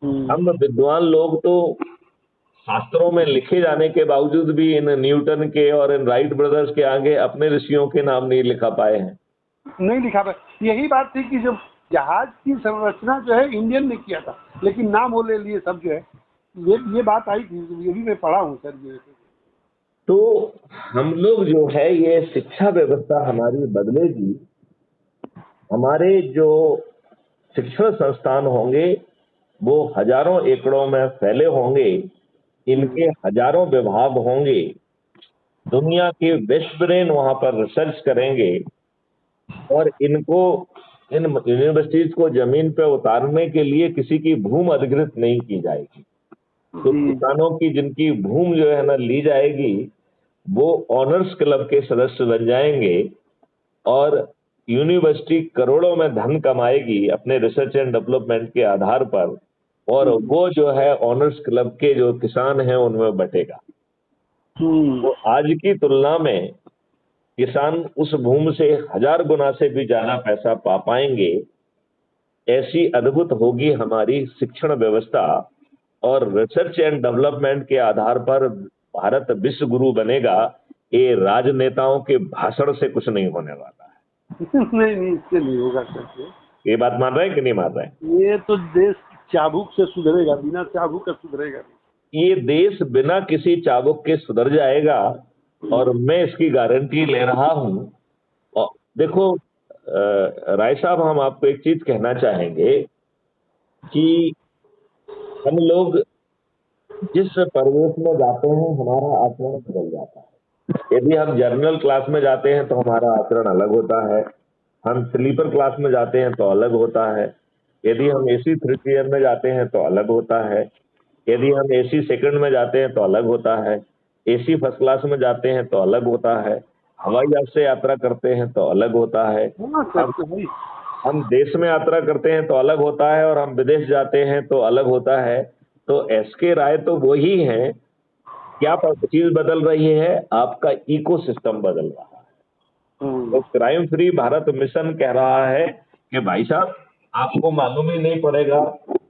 हम विद्वान लोग तो शास्त्रों में लिखे जाने के बावजूद भी इन न्यूटन के और इन राइट ब्रदर्स के आगे अपने ऋषियों के नाम नहीं लिखा पाए हैं। नहीं लिखा था। यही बात थी कि जब जहाज की संरचना जो है इंडियन ने किया था, लेकिन नाम वो ले लिए सब जो है, ये बात आई थी, ये भी मैं पढ़ा हूँ सर ये। तो हम लोग जो है, ये शिक्षा व्यवस्था हमारी बदलेगी। हमारे जो शिक्षण संस्थान होंगे वो हजारों एकड़ों में फैले होंगे, इनके हजारों विभाग होंगे, दुनिया के बेस्ट ब्रेन वहां पर रिसर्च करेंगे और इनको, इन यूनिवर्सिटीज को जमीन पे उतारने के लिए किसी की भूमि अधिकृत नहीं की जाएगी। तो किसानों की जिनकी भूमि जो है ना ली जाएगी, वो ऑनर्स क्लब के सदस्य बन जाएंगे और यूनिवर्सिटी करोड़ों में धन कमाएगी अपने रिसर्च एंड डेवलपमेंट के आधार पर, और वो जो है ऑनर्स क्लब के जो किसान हैं उनमें बटेगा। तो आज की तुलना में किसान उस भूमि से 1000 गुना से भी ज्यादा पैसा पा पाएंगे। ऐसी अद्भुत होगी हमारी शिक्षण व्यवस्था और रिसर्च एंड डेवलपमेंट के आधार पर भारत विश्व गुरु बनेगा। ये राजनेताओं के भाषण से कुछ नहीं होने वाला है। नहीं इससे नहीं होगा सर। ये बात मान रहे हैं कि नहीं मान रहे हैं? ये तो देश चाबुक से सुधरेगा, बिना चाबुक के सुधरेगा। ये देश बिना किसी चाबुक के सुधर जाएगा और मैं इसकी गारंटी ले रहा हूं। और देखो राय साहब, हम आपको एक चीज कहना चाहेंगे कि हम लोग जिस परिवेश में जाते हैं हमारा आचरण बदल जाता है। यदि हम जनरल क्लास में जाते हैं तो हमारा आचरण अलग होता है, हम स्लीपर क्लास में जाते हैं तो अलग होता है, यदि हम एसी 3 टियर में जाते हैं तो अलग होता है, यदि हम एसी सेकंड में जाते हैं तो अलग होता है, एसी फर्स्ट क्लास में जाते हैं तो अलग होता है, हवाई जहाज से यात्रा करते हैं तो अलग होता है, हम देश में यात्रा करते हैं तो अलग होता है और हम विदेश जाते हैं तो अलग होता है। तो एसके राय तो वही है। क्या चीज बदल रही है? आपका इकोसिस्टम बदल रहा है। तो क्राइम फ्री भारत मिशन कह रहा है कि भाई साहब आपको मालूम ही नहीं पड़ेगा,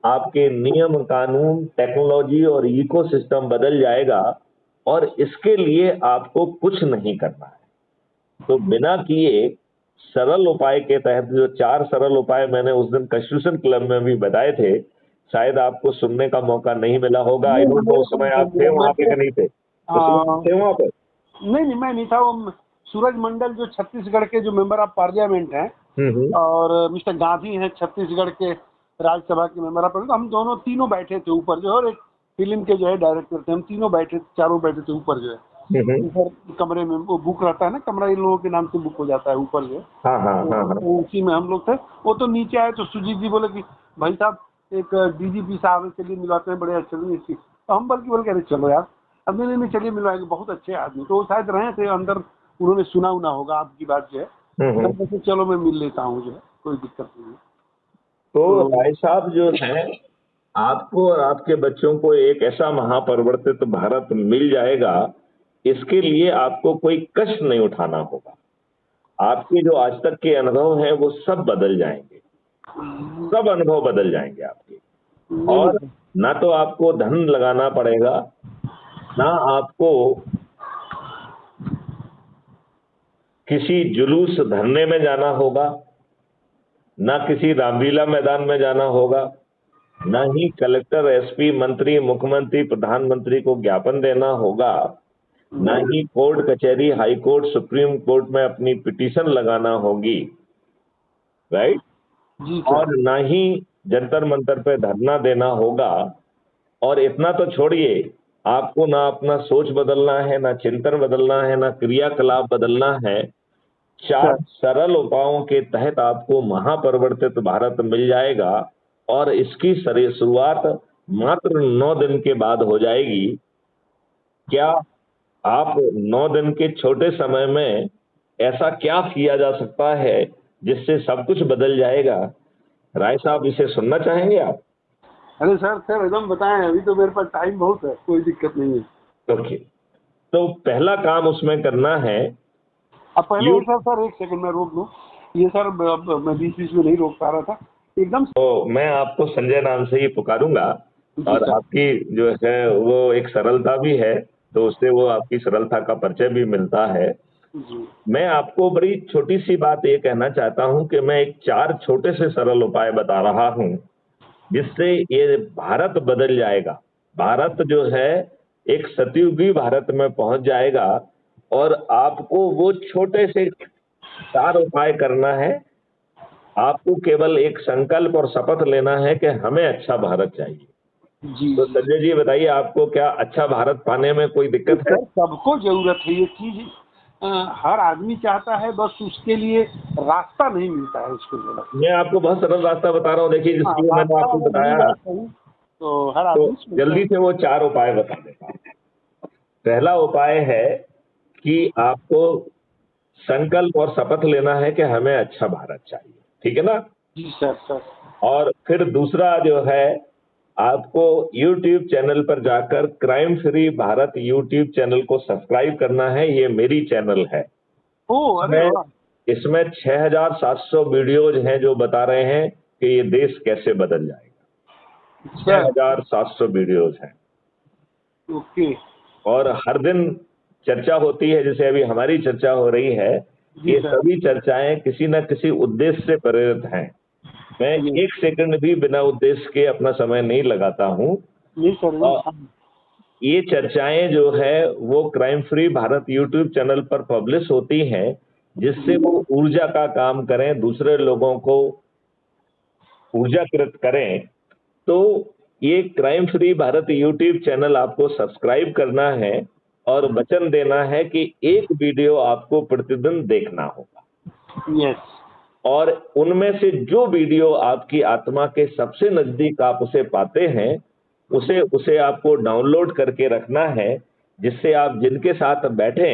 आपके नियम कानून टेक्नोलॉजी और इकोसिस्टम बदल जाएगा और इसके लिए आपको कुछ नहीं करना है। तो बिना किए सरल उपाय के तहत जो 4 सरल उपाय मैंने उस दिन कॉन्स्टिट्यूशन क्लब में भी बताए थे, शायद आपको सुनने का मौका नहीं मिला होगा। आई डोंट नो उस समय आप थे वहां पे कि नहीं थे? थे वहां पे? नहीं, मैं नहीं था। वो सूरज मंडल जो छत्तीसगढ़ के जो मेंबर ऑफ पार्लियामेंट हैं और मिस्टर गांधी हैं छत्तीसगढ़ के राज्यसभा के मेंबर ऑफ पार्लियामेंट, हम दोनों तीनों बैठे थे ऊपर जो है, और एक फिल्म के जो है डायरेक्टर थे, हम तीनों बैठे, चारों बैठे थे ऊपर जो है ऊपर कमरे में। वो बुक रहता है ना, कमरा इन लोगों के नाम से बुक हो जाता है ऊपर जो है। तो उसी में हम लोग थे। वो तो नीचे आए तो सुजीत जी बोले कि भाई साहब एक डीजीपी साहब के लिए मिलवाते हैं, बड़े अच्छे नहीं इसकी। तो हम बल्कि बोल के चलो यार, अब नहीं चलिए मिलवाएंगे, बहुत अच्छे आदमी। तो वो शायद रहे थे अंदर, उन्होंने सुना होगा आपकी बात जो है। तो चलो मैं मिल लेता हूँ जो है, कोई दिक्कत नहीं है। तो भाई साहब जो है, आपको और आपके बच्चों को एक ऐसा महापरिवर्तित भारत मिल जाएगा, इसके लिए आपको कोई कष्ट नहीं उठाना होगा। आपके जो आज तक के अनुभव हैं वो सब बदल जाएंगे, सब अनुभव बदल जाएंगे आपके। और ना तो आपको धन लगाना पड़ेगा, ना आपको किसी जुलूस धरने में जाना होगा, ना किसी रामलीला मैदान में जाना होगा, ना ही कलेक्टर एसपी मंत्री मुख्यमंत्री प्रधानमंत्री को ज्ञापन देना होगा, ना ही कोर्ट कचहरी हाई कोर्ट सुप्रीम कोर्ट में अपनी पिटीशन लगाना होगी, राइट? और ना ही जंतर मंतर पे धरना देना होगा। और इतना तो छोड़िए, आपको ना अपना सोच बदलना है, ना चिंतन बदलना है, ना क्रियाकलाप बदलना है। 4 सरल उपायों के तहत आपको महापरिवर्तित भारत मिल जाएगा और इसकी शुरुआत मात्र 9 दिन के बाद हो जाएगी। क्या आप 9 दिन के छोटे समय में ऐसा क्या किया जा सकता है जिससे सब कुछ बदल जाएगा? राय साहब, इसे सुनना चाहेंगे आप? अरे सर एकदम बताएं, अभी तो मेरे पास टाइम बहुत है, कोई दिक्कत नहीं है। ओके, तो पहला काम उसमें करना है। अब पहले सर एक सेकंड में रोक लूं, ये सर मैं बीच में नहीं रोक पा रहा था एकदम। तो मैं आपको संजय नाम से ही पुकारूंगा और आपकी जो है वो एक सरलता भी है, तो उससे वो आपकी सरलता का परिचय भी मिलता है। मैं आपको बड़ी छोटी सी बात ये कहना चाहता हूं कि मैं एक 4 छोटे से सरल उपाय बता रहा हूं जिससे ये भारत बदल जाएगा। भारत जो है एक सतयुगी भारत में पहुंच जाएगा और आपको वो छोटे से 4 उपाय करना है। आपको केवल एक संकल्प और शपथ लेना है कि हमें अच्छा भारत चाहिए। तो संजय जी बताइए, आपको क्या अच्छा भारत पाने में कोई दिक्कत है? सबको जरूरत है, ये चीज हर आदमी चाहता है, बस उसके लिए रास्ता नहीं मिलता है उसको। मैं आपको बहुत सरल रास्ता बता रहा हूँ, देखिए जिसके लिए मैंने आपको बताया। तो हर आदमी जल्दी से वो 4 उपाय बता देता हूँ। पहला उपाय है कि आपको संकल्प और शपथ लेना है कि हमें अच्छा भारत चाहिए, ठीक है ना? जी सर। और फिर दूसरा जो है, आपको YouTube चैनल पर जाकर crime free Bharat YouTube channel को सब्सक्राइब करना है। ये मेरी चैनल है। इसमें 6700 वीडियोज हैं जो बता रहे हैं कि ये देश कैसे बदल जाएगा। 6700 वीडियोज हैं। ओके। और हर दिन चर्चा होती है, जैसे अभी हमारी चर्चा हो रही है। ये सभी चर्चाएं किसी न किसी उद्देश्य से प्रेरित हैं। मैं 1 सेकंड भी बिना उद्देश्य के अपना समय नहीं लगाता हूँ। ये चर्चाएं जो है वो crime free Bharat YouTube channel पर पब्लिश होती हैं, जिससे वो ऊर्जा का काम करें, दूसरे लोगों को ऊर्जाकृत करें। तो ये crime free Bharat YouTube channel आपको सब्सक्राइब करना है और वचन देना है कि एक वीडियो आपको प्रतिदिन देखना होगा। और उनमें से जो वीडियो आपकी आत्मा के सबसे नजदीक आप उसे पाते हैं, उसे आपको डाउनलोड करके रखना है, जिससे आप जिनके साथ बैठे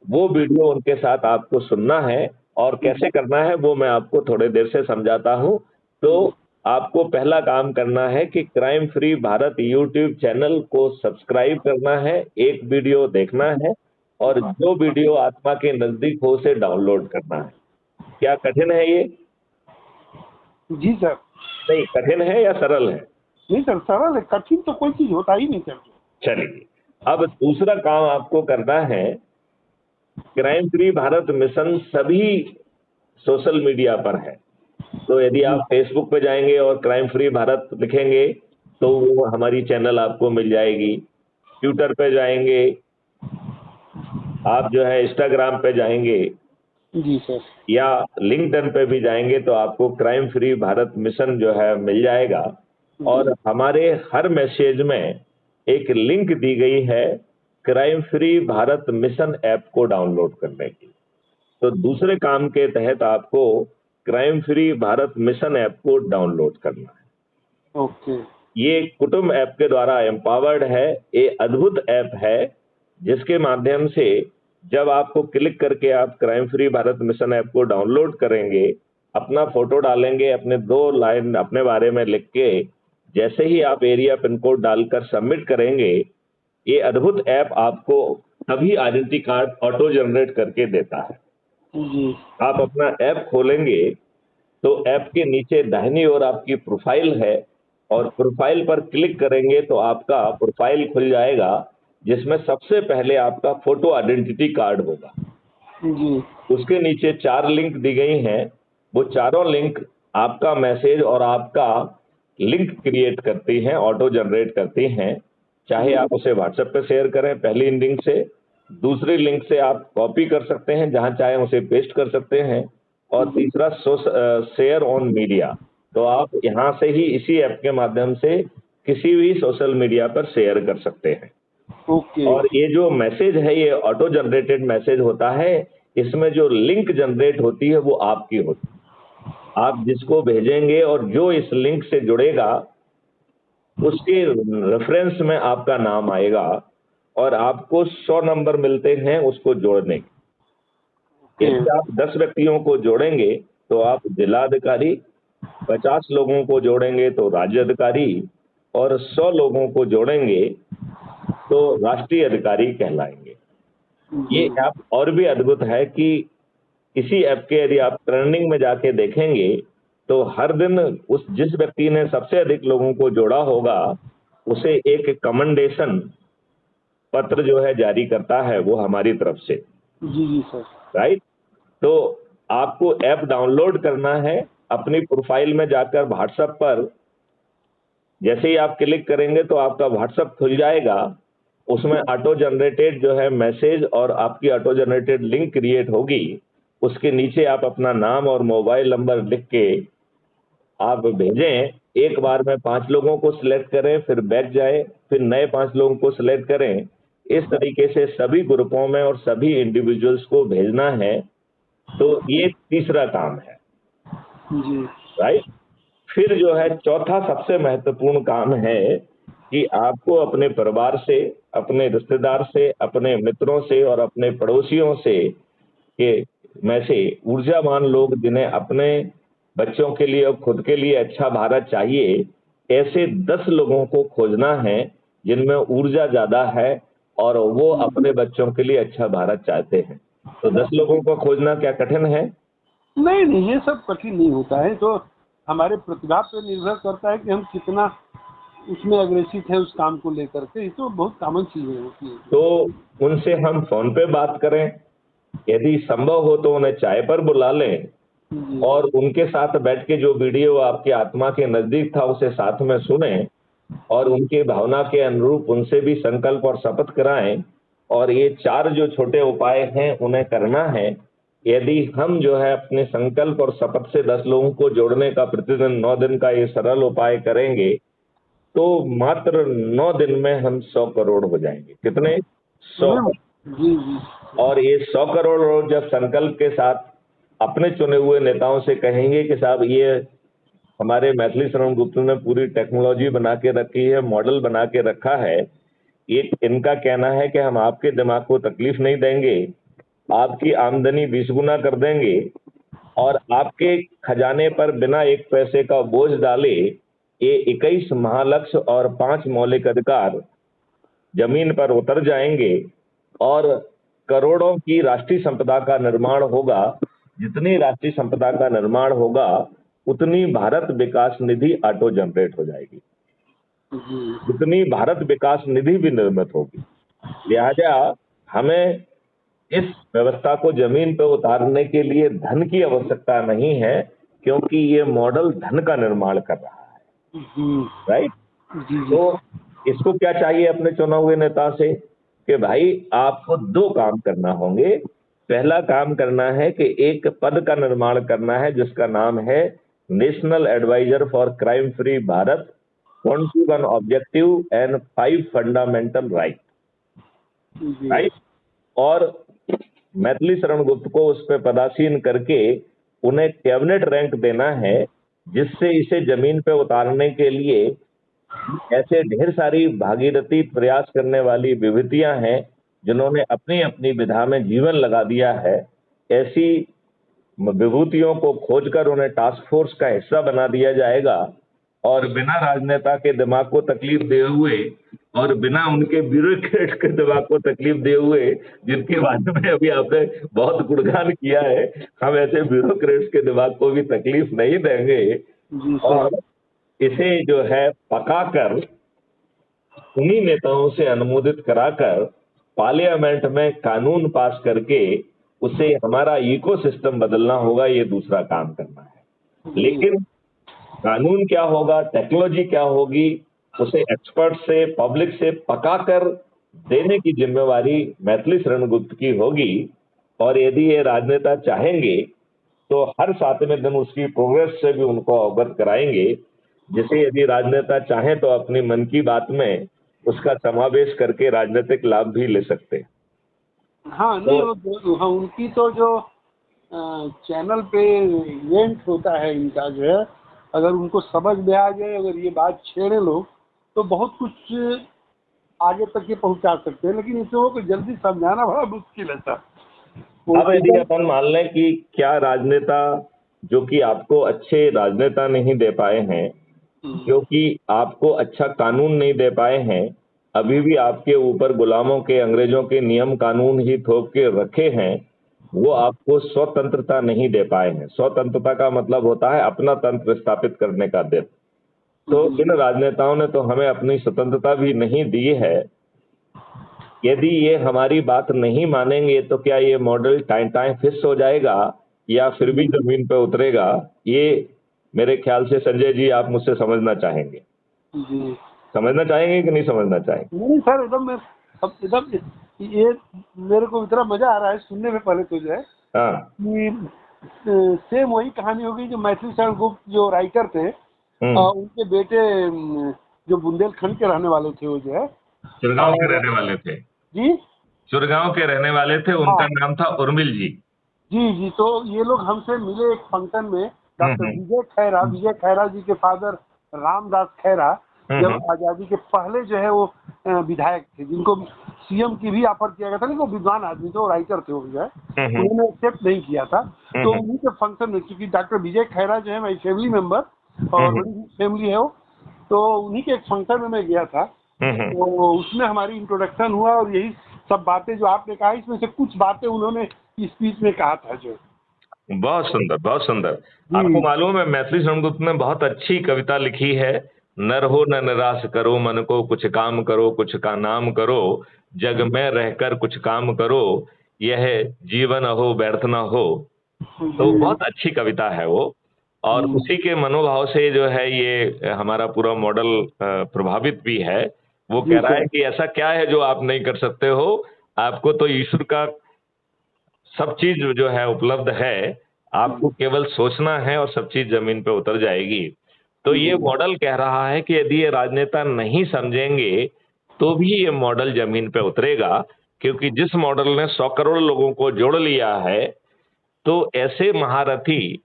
वो वीडियो उनके साथ आपको सुनना है। और कैसे करना है वो मैं आपको थोड़ी देर से समझाता हूं। तो आपको पहला काम करना है कि crime free Bharat YouTube channel को सब्सक्राइब करना है, एक वीडियो देखना है और जो वीडियो आत्मा के नजदीक हो उसे डाउनलोड करना है। क्या कठिन है ये? जी सर। नहीं, कठिन है या सरल है? नहीं सर, सरल है, कठिन तो कोई चीज होता ही नहीं सर। चलिए, अब दूसरा काम आपको करना है। क्राइम फ्री भारत मिशन सभी सोशल मीडिया पर है। तो यदि आप फेसबुक पे जाएंगे और क्राइम फ्री भारत लिखेंगे तो वो हमारी चैनल आपको मिल जाएगी। ट्विटर पे जाएंगे, आप जो है इंस्टाग्राम पे जाएंगे जी सर। या लिंक्डइन पे भी जाएंगे तो आपको क्राइम फ्री भारत मिशन जो है मिल जाएगा। और हमारे हर मैसेज में एक लिंक दी गई है crime free Bharat mission app को डाउनलोड करने की। तो दूसरे काम के तहत आपको crime free Bharat mission app को डाउनलोड करना है। ओके। ये कुटुंब ऐप के द्वारा एम्पावर्ड है। ये अद्भुत ऐप है जिसके माध्यम से जब आपको क्लिक करके आप crime free Bharat mission app को डाउनलोड करेंगे, अपना फोटो डालेंगे, अपने 2 लाइन अपने बारे में लिख के जैसे ही आप एरिया पिन कोड डालकर सबमिट करेंगे, ये अद्भुत ऐप आपको तभी आइडेंटिटी कार्ड ऑटो जनरेट करके देता है। जी। आप अपना ऐप खोलेंगे तो ऐप के नीचे दाहिनी ओर आपकी प्रोफाइल है और प्रोफाइल पर क्लिक करेंगे तो आपका प्रोफाइल खुल जाएगा जिसमें सबसे पहले आपका फोटो आइडेंटिटी कार्ड होगा। जी। उसके नीचे 4 लिंक दी गई हैं। वो चारों लिंक आपका मैसेज और आपका लिंक क्रिएट करती हैं, ऑटो जनरेट करती हैं। चाहे आप उसे व्हाट्सएप पे शेयर करें पहली लिंक से, दूसरी लिंक से आप कॉपी कर सकते हैं, जहां चाहे उसे पेस्ट कर सकते हैं, और तीसरा शेयर ऑन मीडिया। तो आप यहां से ही इसी ऐप के माध्यम से किसी भी सोशल मीडिया पर शेयर कर सकते हैं। ओके। और ये जो मैसेज है ये ऑटो जनरेटेड मैसेज होता है। इसमें जो लिंक जनरेट होती है वो आपकी होती है। आप जिसको भेजेंगे और जो इस लिंक से जुड़ेगा उसके रेफरेंस में आपका नाम आएगा और आपको 100 नंबर मिलते हैं उसको जोड़ने के। यदि आप 10 व्यक्तियों को जोड़ेंगे तो आप जिलाधिकारी, 50 लोगों को जोड़ेंगे तो राज्य अधिकारी और 100 लोगों को जोड़ेंगे तो राष्ट्रीय अधिकारी कहलाएंगे। ये ऐप और भी अद्भुत है कि इसी ऐप के यदि आप ट्रेंडिंग में जाके देखेंगे तो हर दिन उस जिस व्यक्ति ने सबसे अधिक लोगों को जोड़ा होगा उसे एक कमेंडेशन पत्र जो है जारी करता है वो हमारी तरफ से। जी जी सर। राइट। तो आपको ऐप डाउनलोड करना है, अपनी प्रोफाइल में जाकर व्हाट्सएप पर जैसे ही आप क्लिक करेंगे तो आपका व्हाट्सएप खुल जाएगा। उसमें ऑटो जनरेटेड जो है मैसेज और आपकी ऑटो जनरेटेड लिंक क्रिएट होगी। उसके नीचे आप अपना नाम और मोबाइल नंबर लिख के आप भेजें। एक बार में 5 लोगों को सिलेक्ट करें, फिर बैक जाए, फिर नए 5 लोगों को सिलेक्ट करें। इस तरीके से सभी ग्रुपों में और सभी इंडिविजुअल्स को भेजना है। तो ये तीसरा काम है। जी। राइट। फिर जो है चौथा सबसे महत्वपूर्ण काम है कि आपको अपने परिवार से, अपने रिश्तेदार से, अपने मित्रों से और अपने पड़ोसियों से के में से ऊर्जावान लोग जिन्हें अपने बच्चों के लिए और खुद के लिए अच्छा भारत चाहिए, ऐसे 10 लोगों को खोजना है जिनमें ऊर्जा ज्यादा है और वो अपने बच्चों के लिए अच्छा भारत चाहते हैं। तो 10 लोगों को खोजना क्या कठिन है? नहीं नहीं, ये सब कठिन नहीं होता है। तो हमारे प्रतिभा पर निर्भर करता है कि हम कितना उसमें अग्रेसिव है उस काम को लेकर के। ये तो बहुत कॉमन चीजें होती है। तो उनसे हम फोन पे बात करें, यदि संभव हो तो उन्हें चाय पर बुला लें और उनके साथ बैठ के जो वीडियो आपकी आत्मा के नजदीक था उसे साथ में सुने और उनकी भावना के अनुरूप उनसे भी संकल्प और शपथ कराएं। और ये 4 जो छोटे उपाय हैं उन्हें करना है। यदि हम जो है अपने संकल्प और शपथ से 10 लोगों को जोड़ने का प्रतिदिन 9 दिन का ये सरल उपाय करेंगे तो मात्र 9 दिन में हम 100 करोड़ हो जाएंगे। कितने? 100। जी जी। और ये 100 करोड़ लोग जब संकल्प के साथ अपने चुने हुए नेताओं से कहेंगे कि साहब ये हमारे मैथिली शरण गुप्त ने पूरी टेक्नोलॉजी बना के रखी है, मॉडल बना के रखा है, ये इनका कहना है कि हम आपके दिमाग को तकलीफ नहीं देंगे, आपकी आमदनी 20 गुना कर देंगे और आपके खजाने पर बिना 1 पैसे का बोझ डाले ये 21 महालक्ष्य और 5 मौलिक अधिकार जमीन पर उतर जाएंगे और करोड़ों की राष्ट्रीय संपदा का निर्माण होगा। जितनी राष्ट्रीय संपदा का निर्माण होगा उतनी भारत विकास निधि ऑटो जनरेट हो जाएगी, उतनी भारत विकास निधि भी निर्मित होगी। लिहाजा हमें इस व्यवस्था को जमीन पर उतारने के लिए धन की आवश्यकता नहीं है, क्योंकि ये मॉडल धन का निर्माण कर रहा है, राइट। तो इसको क्या चाहिए अपने चुने हुए नेता से कि भाई आपको दो काम करना होंगे। पहला काम करना है कि एक पद का निर्माण करना है जिसका नाम है national advisor for crime free Bharat, 21 objective and 5 fundamental right, right. और मैथिली शरण गुप्त को उस पर पदासीन करके उन्हें कैबिनेट रैंक देना है, जिससे इसे जमीन पे उतारने के लिए ऐसे ढेर सारी भागीरथी प्रयास करने वाली विभूतियां हैं जिन्होंने अपनी अपनी विधा में जीवन लगा दिया है। ऐसी विभूतियों को खोजकर उन्हें टास्क फोर्स का हिस्सा बना दिया जाएगा और बिना राजनेता के दिमाग को तकलीफ दे हुए और बिना उनके ब्यूरोक्रेट के दिमाग को तकलीफ दे हुए, जिनके बारे में अभी आपने बहुत गुणगान किया है, हम ऐसे ब्यूरोक्रेट्स के दिमाग को भी तकलीफ नहीं देंगे और इसे जो है पकाकर उन्हीं नेताओं से अनुमोदित कराकर पार्लियामेंट में कानून पास करके उसे हमारा इकोसिस्टम बदलना होगा। ये दूसरा काम करना है। लेकिन कानून क्या होगा, टेक्नोलॉजी क्या होगी, उसे एक्सपर्ट से, पब्लिक से पकाकर देने की जिम्मेवारी मैथिली शरण गुप्त की होगी। और यदि ये राजनेता चाहेंगे तो हर 7वें दिन उसकी प्रोग्रेस से भी उनको अवगत कराएंगे, जिसे यदि राजनेता चाहें तो अपनी मन की बात में उसका समावेश करके राजनीतिक लाभ भी ले सकते हैं। हाँ नहीं हाँ, उनकी तो जो चैनल पे इवेंट होता है इनका जो है, अगर उनको समझ में आ जाए, अगर ये बात छेड़े लोग तो बहुत कुछ आगे तक ये पहुंचा सकते हैं। लेकिन इसे को जल्दी समझाना बड़ा मुश्किल है सर। अब यदि अपन मान लें कि क्या राजनेता जो कि आपको अच्छे राजनेता नहीं दे पाए हैं, क्योंकि आपको अच्छा कानून नहीं दे पाए हैं, अभी भी आपके ऊपर गुलामों के, अंग्रेजों के नियम कानून ही थोप के रखे हैं, वो आपको स्वतंत्रता नहीं दे पाए हैं। स्वतंत्रता का मतलब होता है अपना तंत्र स्थापित करने का दिन। तो इन राजनेताओं ने तो हमें अपनी स्वतंत्रता भी नहीं दी है। यदि ये हमारी बात नहीं मानेंगे तो क्या ये मॉडल टाइम टाइम फिक्स हो जाएगा या फिर भी जमीन पे उतरेगा? ये मेरे ख्याल से संजय जी आप मुझसे समझना चाहेंगे। जी समझना चाहेंगे कि नहीं समझना चाहेंगे? नहीं सर, एकदम ये मेरे को इतना मजा आ रहा है सुनने में। पहले तो जो है कि सेम वही कहानी हो गई जो मैथिली शरण गुप्त जो राइटर थे, उनके बेटे जो बुंदेलखंड के रहने वाले थे, वो जो है चुरगांव के रहने वाले थे। जी चुरगांव के रहने वाले थे, उनका नाम था उर्मिल जी। जी तो ये लोग हमसे मिले एक फंक्शन में। डॉक्टर विजय खैरा जी के फादर रामदास खैरा जब आजादी के पहले जो है वो विधायक थे, जिनको सीएम की भी ऑफर किया गया था, लेकिन वो विद्वान आदमी थे, वो राइटर थे, वो जो है उन्होंने एक्सेप्ट नहीं किया था। तो उन्हीं के फंक्शन में, क्योंकि डॉक्टर विजय खैरा जो है मेरी फैमिली मेंबर और बड़ी फैमिली है वो, तो उन्हीं के एक फंक्शन में मैं गया था। तो उसमें हमारी इंट्रोडक्शन हुआ और यही सब बातें जो आपने कहा, इसमें से कुछ बातें उन्होंने स्पीच में कहा था। जो बहुत सुंदर, बहुत सुंदर। आपको मालूम है मैथिली शरण गुप्त ने बहुत अच्छी कविता लिखी है, नर हो न निराश करो मन को, कुछ काम करो कुछ का नाम करो, जग में रहकर कुछ काम करो, यह जीवन हो व्यर्थ न हो। तो बहुत अच्छी कविता है वो, और उसी के मनोभाव से जो है ये हमारा पूरा मॉडल प्रभावित भी है। वो कह रहा है कि ऐसा क्या है जो आप नहीं कर सकते हो, आपको तो ईश्वर का सब चीज जो है उपलब्ध है, आपको केवल सोचना है और सब चीज जमीन पे उतर जाएगी। तो ये मॉडल कह रहा है कि यदि ये राजनेता नहीं समझेंगे तो भी ये मॉडल जमीन पे उतरेगा, क्योंकि जिस मॉडल ने 100 करोड़ लोगों को जोड़ लिया है, तो ऐसे महारथी,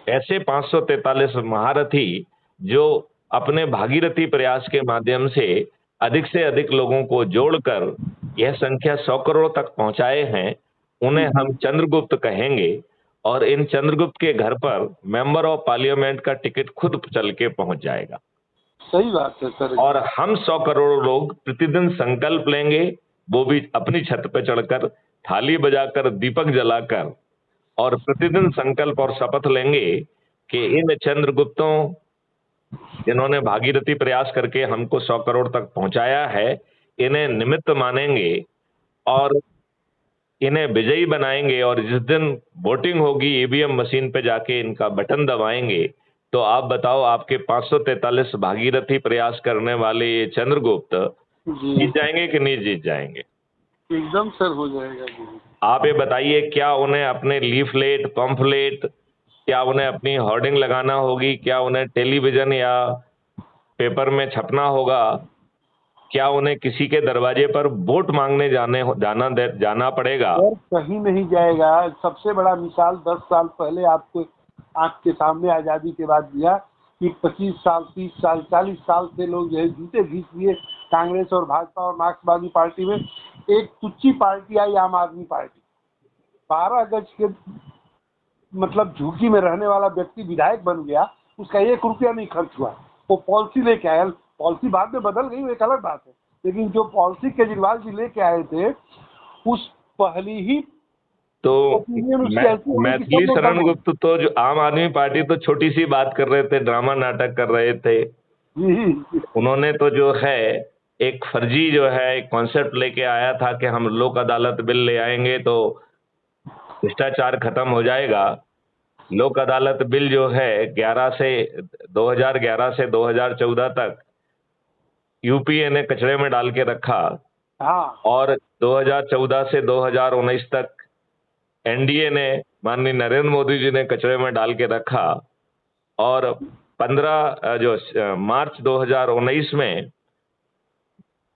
ऐसे 543 महारथी जो अपने भागीरथी प्रयास के माध्यम से अधिक लोगों को जोड़कर यह संख्या 100 करोड़ तक पहुंचाए हैं, उन्हें हम चंद्रगुप्त कहेंगे। और इन चंद्रगुप्त के घर पर मेंबर ऑफ पार्लियामेंट का टिकट खुद चल के पहुंच जाएगा। सही बात है सर। और हम 100 करोड़ लोग प्रतिदिन संकल्प लेंगे, वो भी अपनी छत पे चढ़कर थाली बजाकर दीपक जलाकर और प्रतिदिन संकल्प और शपथ लेंगे कि इन चंद्रगुप्तों जिन्होंने भागीरथी प्रयास करके हमको 100 करोड़ तक पहुंचाया है, इन्हें निमित्त मानेंगे और इन्हें विजयी बनाएंगे। और जिस दिन वोटिंग होगी ईवीएम मशीन पे जाके इनका बटन दबाएंगे, तो आप बताओ आपके 543 भागीरथी प्रयास करने वाले ये चंद्रगुप्त जीत जाएंगे कि नहीं जीत जाएंगे? एकदम सर हो जाएगा जी। आप ये बताइए, क्या उन्हें अपने लीफलेट, पंफलेट, क्या उन्हें अपनी होर्डिंग लगाना होगी? क्या उन्हें टेलीविजन या पेपर में छपना होगा? क्या उन्हें किसी के दरवाजे पर वोट मांगने जाना पड़ेगा? सर कहीं नहीं जाएगा। सबसे बड़ा मिसाल 10 साल पहले आपको आंख के सामने आजादी के बाद दिया कि 25 साल, 30 साल, 40 साल से लोग जो है जूते घींच लिए कांग्रेस और भाजपा और मार्क्सवादी पार्टी में। एक तुच्ची पार्टी आई आम आदमी पार्टी, 12 गज के मतलब झुग्गी में रहने वाला व्यक्ति विधायक बन गया, उसका 1 रुपया नहीं खर्च हुआ। वो पॉलिसी लेके आया, पॉलिसी बाद में बदल गई, वो एक अलग बात है, लेकिन जो पॉलिसी केजरीवाल जी लेके आए थे उस पहली ही तो मैथिली शरण गुप्त तो जो आम आदमी पार्टी तो छोटी सी बात कर रहे थे, ड्रामा नाटक कर रहे थे। उन्होंने तो जो है एक फर्जी जो है एक कॉन्सेप्ट लेके आया था कि हम लोक अदालत बिल ले आएंगे तो भ्रष्टाचार खत्म हो जाएगा। लोक अदालत बिल जो है 2011 से 2014 तक यूपीए ने कचरे में डाल के रखा। और 2014 से 2019 तक एनडीए ने, माननीय नरेंद्र मोदी जी ने कचरे में डाल के रखा। और 15 मार्च 2019 में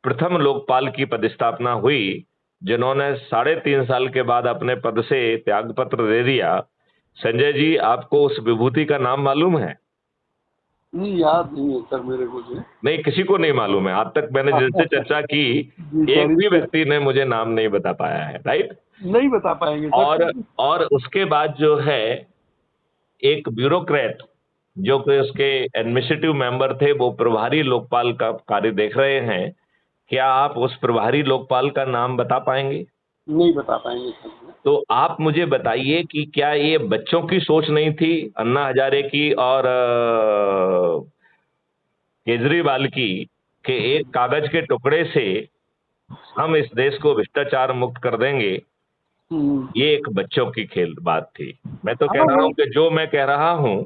प्रथम लोकपाल की पदस्थापना हुई, जिन्होंने 3.5 साल के बाद अपने पद से त्यागपत्र दे दिया। संजय जी, आपको उस विभूति का नाम मालूम है? नहीं, याद नहीं है सर मेरे को जी। नहीं, किसी को नहीं मालूम है। आज तक मैंने जिनसे चर्चा की एक भी व्यक्ति ने मुझे नाम नहीं बता पाया है। राइट, नहीं बता पाएंगे सर। और उसके बाद जो है एक ब्यूरोक्रेट जो कि उसके एडमिनिस्ट्रेटिव मेंबर थे, वो प्रभारी लोकपाल का कार्य देख रहे हैं। क्या आप उस प्रभारी लोकपाल का नाम बता पाएंगे? नहीं बता पाएंगे सर। तो आप मुझे बताइए कि क्या ये बच्चों की सोच नहीं थी, अन्ना हजारे की और केजरीवाल की, कि एक कागज के टुकड़े से हम इस देश को भ्रष्टाचार मुक्त कर देंगे? ये एक बच्चों की खेल बात थी। मैं तो कह रहा हूं कि जो मैं कह रहा हूं,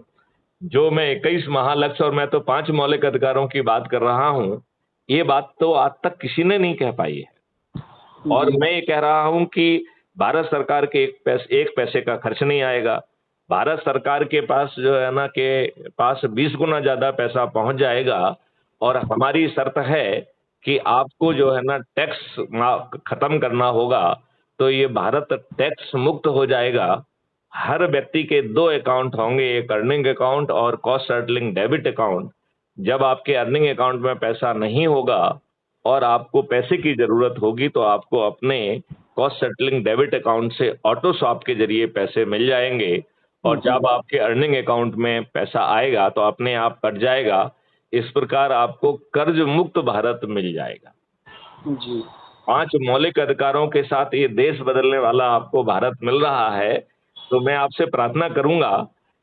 जो मैं 21 महालक्ष्य और मैं तो 5 मौलिक अधिकारों की बात कर रहा हूं, ये बात तो आज तक किसी ने नहीं कह पाई है। और मैं ये कह रहा हूं कि भारत सरकार के एक पैसे का खर्च नहीं आएगा। भारत सरकार के पास जो है ना के पास 20 गुना ज्यादा पैसा पहुंच जाएगा। और हमारी शर्त है कि आपको जो है ना टैक्स खत्म करना होगा, तो ये भारत टैक्स मुक्त हो जाएगा। हर व्यक्ति के 2 अकाउंट होंगे, एक अर्निंग अकाउंट और कॉस्ट सेटलिंग डेबिट अकाउंट। जब आपके अर्निंग अकाउंट में पैसा नहीं होगा और आपको पैसे की जरूरत होगी, तो आपको अपने कॉस्ट सेटलिंग डेबिट अकाउंट से ऑटो स्वैप के जरिए पैसे मिल जाएंगे। और जब आपके अर्निंग अकाउंट में पैसा आएगा तो अपने आप कट जाएगा। इस प्रकार आपको कर्ज मुक्त भारत मिल जाएगा जी। 5 मौलिक अधिकारों के साथ ये देश बदलने वाला आपको भारत मिल रहा है। तो मैं आपसे प्रार्थना करूंगा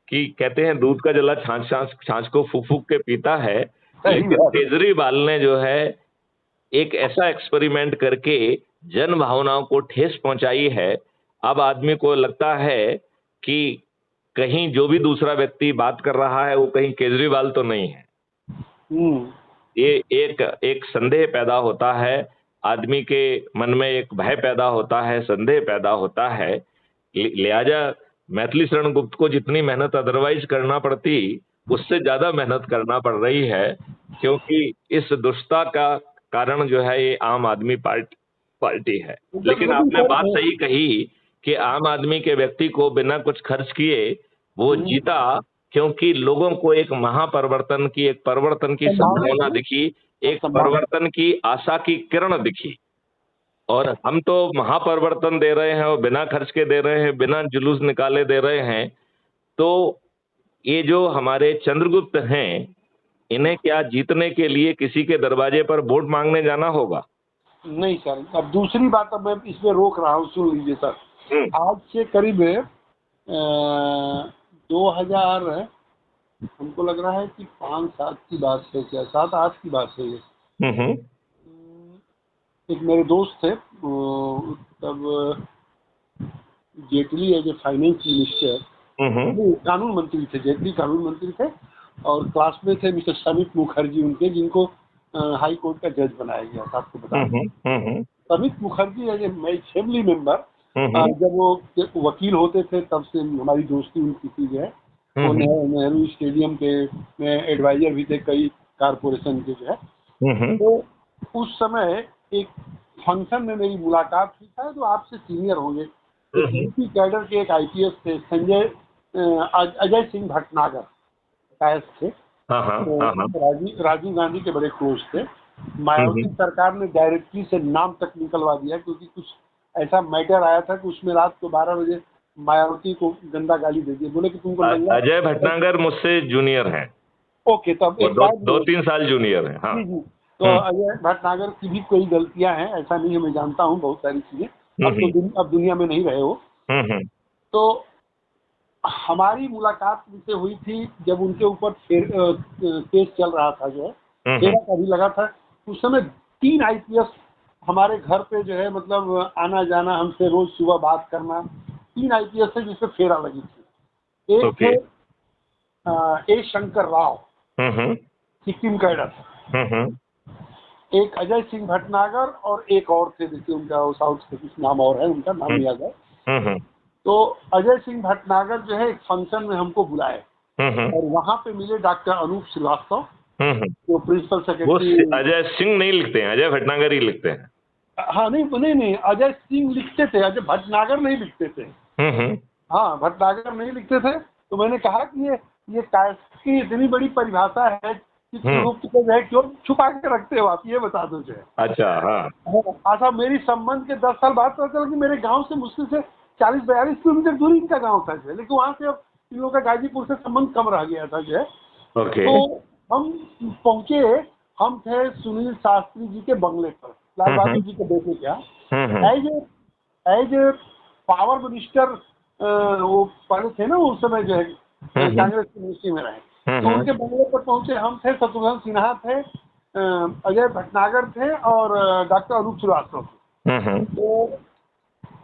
कि कहते हैं दूध का जला छाछ को फूक फूक के पीता है, लेकिन केजरीवाल ने जो है एक ऐसा एक्सपेरिमेंट करके जन भावनाओं को ठेस पहुंचाई है। अब आदमी को लगता है कि कहीं जो भी दूसरा व्यक्ति बात कर रहा है वो कहीं केजरीवाल तो नहीं है। ये एक संदेह पैदा होता है, आदमी के मन में एक भय पैदा होता है, संदेह पैदा होता है। लिहाजा मैथिली शरण गुप्त को जितनी मेहनत अदरवाइज करना पड़ती, उससे ज्यादा मेहनत करना पड़ रही है, क्योंकि इस दुष्टता का कारण जो है ये आम आदमी पार्टी है। लेकिन आपने बात सही कही कि आम आदमी के व्यक्ति को बिना कुछ खर्च किए वो जीता, क्योंकि लोगों को एक महापरिवर्तन की, एक परिवर्तन की संभावना दिखी, एक परिवर्तन की आशा की किरण दिखी। और हम तो महापरिवर्तन दे रहे हैं और बिना खर्च के दे रहे हैं, बिना जुलूस निकाले दे रहे हैं। तो ये जो हमारे चंद्रगुप्त हैं, इन्हें क्या जीतने के लिए किसी के दरवाजे पर वोट मांगने जाना होगा? नहीं सर, अब दूसरी बात, अब मैं इसमें रोक रहा हूँ, सुन लीजिए सर। आज से करीब 2000, हमको लग रहा है कि 5-7 की बात है, क्या 7-8 की बात है ये। हम्म। एक मेरे दोस्त थे, तब Jaitley as a finance minister, कानून मंत्री थे, जेटली कानून मंत्री थे, और क्लास में थे मिस्टर समित मुखर्जी उनके, जिनको हाई कोर्ट का जज बनाया गया था, आपको बता दें। Samit Mukherjee as a assembly member, जब वो वकील होते थे तब से हमारी दोस्ती उनकी थी जो है। वो नेहरू स्टेडियम के में एडवाइजर भी थे कई कारपोरेशन के जो है। तो उस समय एक फंक्शन में मेरी मुलाकात हुई था, तो आपसे सीनियर होंगे, यूपी कैडर के एक आईपीएस थे, अजय सिंह भटनागर शायद थे। तो राजीव गांधी के बड़े क्लोज थे। मायावती सरकार ने डायरेक्टली से नाम तक निकलवा दिया, क्योंकि कुछ ऐसा मैटर आया था कि उसमें रात को 12 बजे मायावती को गंदा गाली दे दी, बोले कि तुमको अजय भटनागर मुझसे जूनियर हैं। ओके, तब एक बात 2-3 साल जूनियर हैं। हाँ। जी। तो अजय भटनागर की भी कोई गलतियां हैं, ऐसा नहीं है, मैं जानता हूँ बहुत सारी चीजें। अब दुनिया में नहीं रहे हो। तो हमारी मुलाकात उनसे हुई थी जब उनके ऊपर केस चल रहा था जो है, फेरा का भी लगा था। उस समय 3 आईपीएस हमारे घर पे जो है, मतलब आना जाना, हमसे रोज सुबह बात करना, 3 आईपीएस थे जिसपे फेरा लगी थी। एक थे ए शंकर राव, सिक्किम कैडर, एक अजय सिंह भटनागर, और एक और थे, देखिए उनका साउथ से कुछ नाम और है, उनका नाम याद है। तो अजय सिंह भटनागर जो है एक फंक्शन में हमको बुलाए, और वहाँ पे मिले डॉक्टर अनूप श्रीवास्तव, जो प्रिंसिपल सेक्रेटरी। अजय सिंह नहीं लिखते हैं, अजय भटनागर ही लिखते हैं। हाँ, नहीं, अजय सिंह लिखते थे, अजय भटनागर नहीं लिखते थे। हाँ, भटनागर नहीं लिखते थे। तो मैंने कहा कि ये कास्ट की इतनी बड़ी परिभाषा है कि जो है क्यों छुपा के रखते हो आप, ये बता दो जो है। अच्छा। हाँ। अच्छा, मेरी संबंध के 10 साल बाद पता चला कि मेरे गांव से मुश्किल से 40-42 किलोमीटर दूरी इनका गांव था जो है, लेकिन वहाँ से अब इन लोगों का गाजीपुर से संबंध कम रह गया था जो है। तो हम पहुंचे, हम थे सुनील शास्त्री जी के बंगले पर, लाल बहादुर जी के बेटे क्या, एज ए पावर मिनिस्टर, वो पहले थे ना उस समय जो है, कांग्रेस की मिनिस्ट्री में रहे। तो उनके बंगले पर पहुंचे, हम थे, शत्रुघ्न सिन्हा थे, अजय भटनागर थे, और डॉक्टर अनूप श्रीवास्तव थे। तो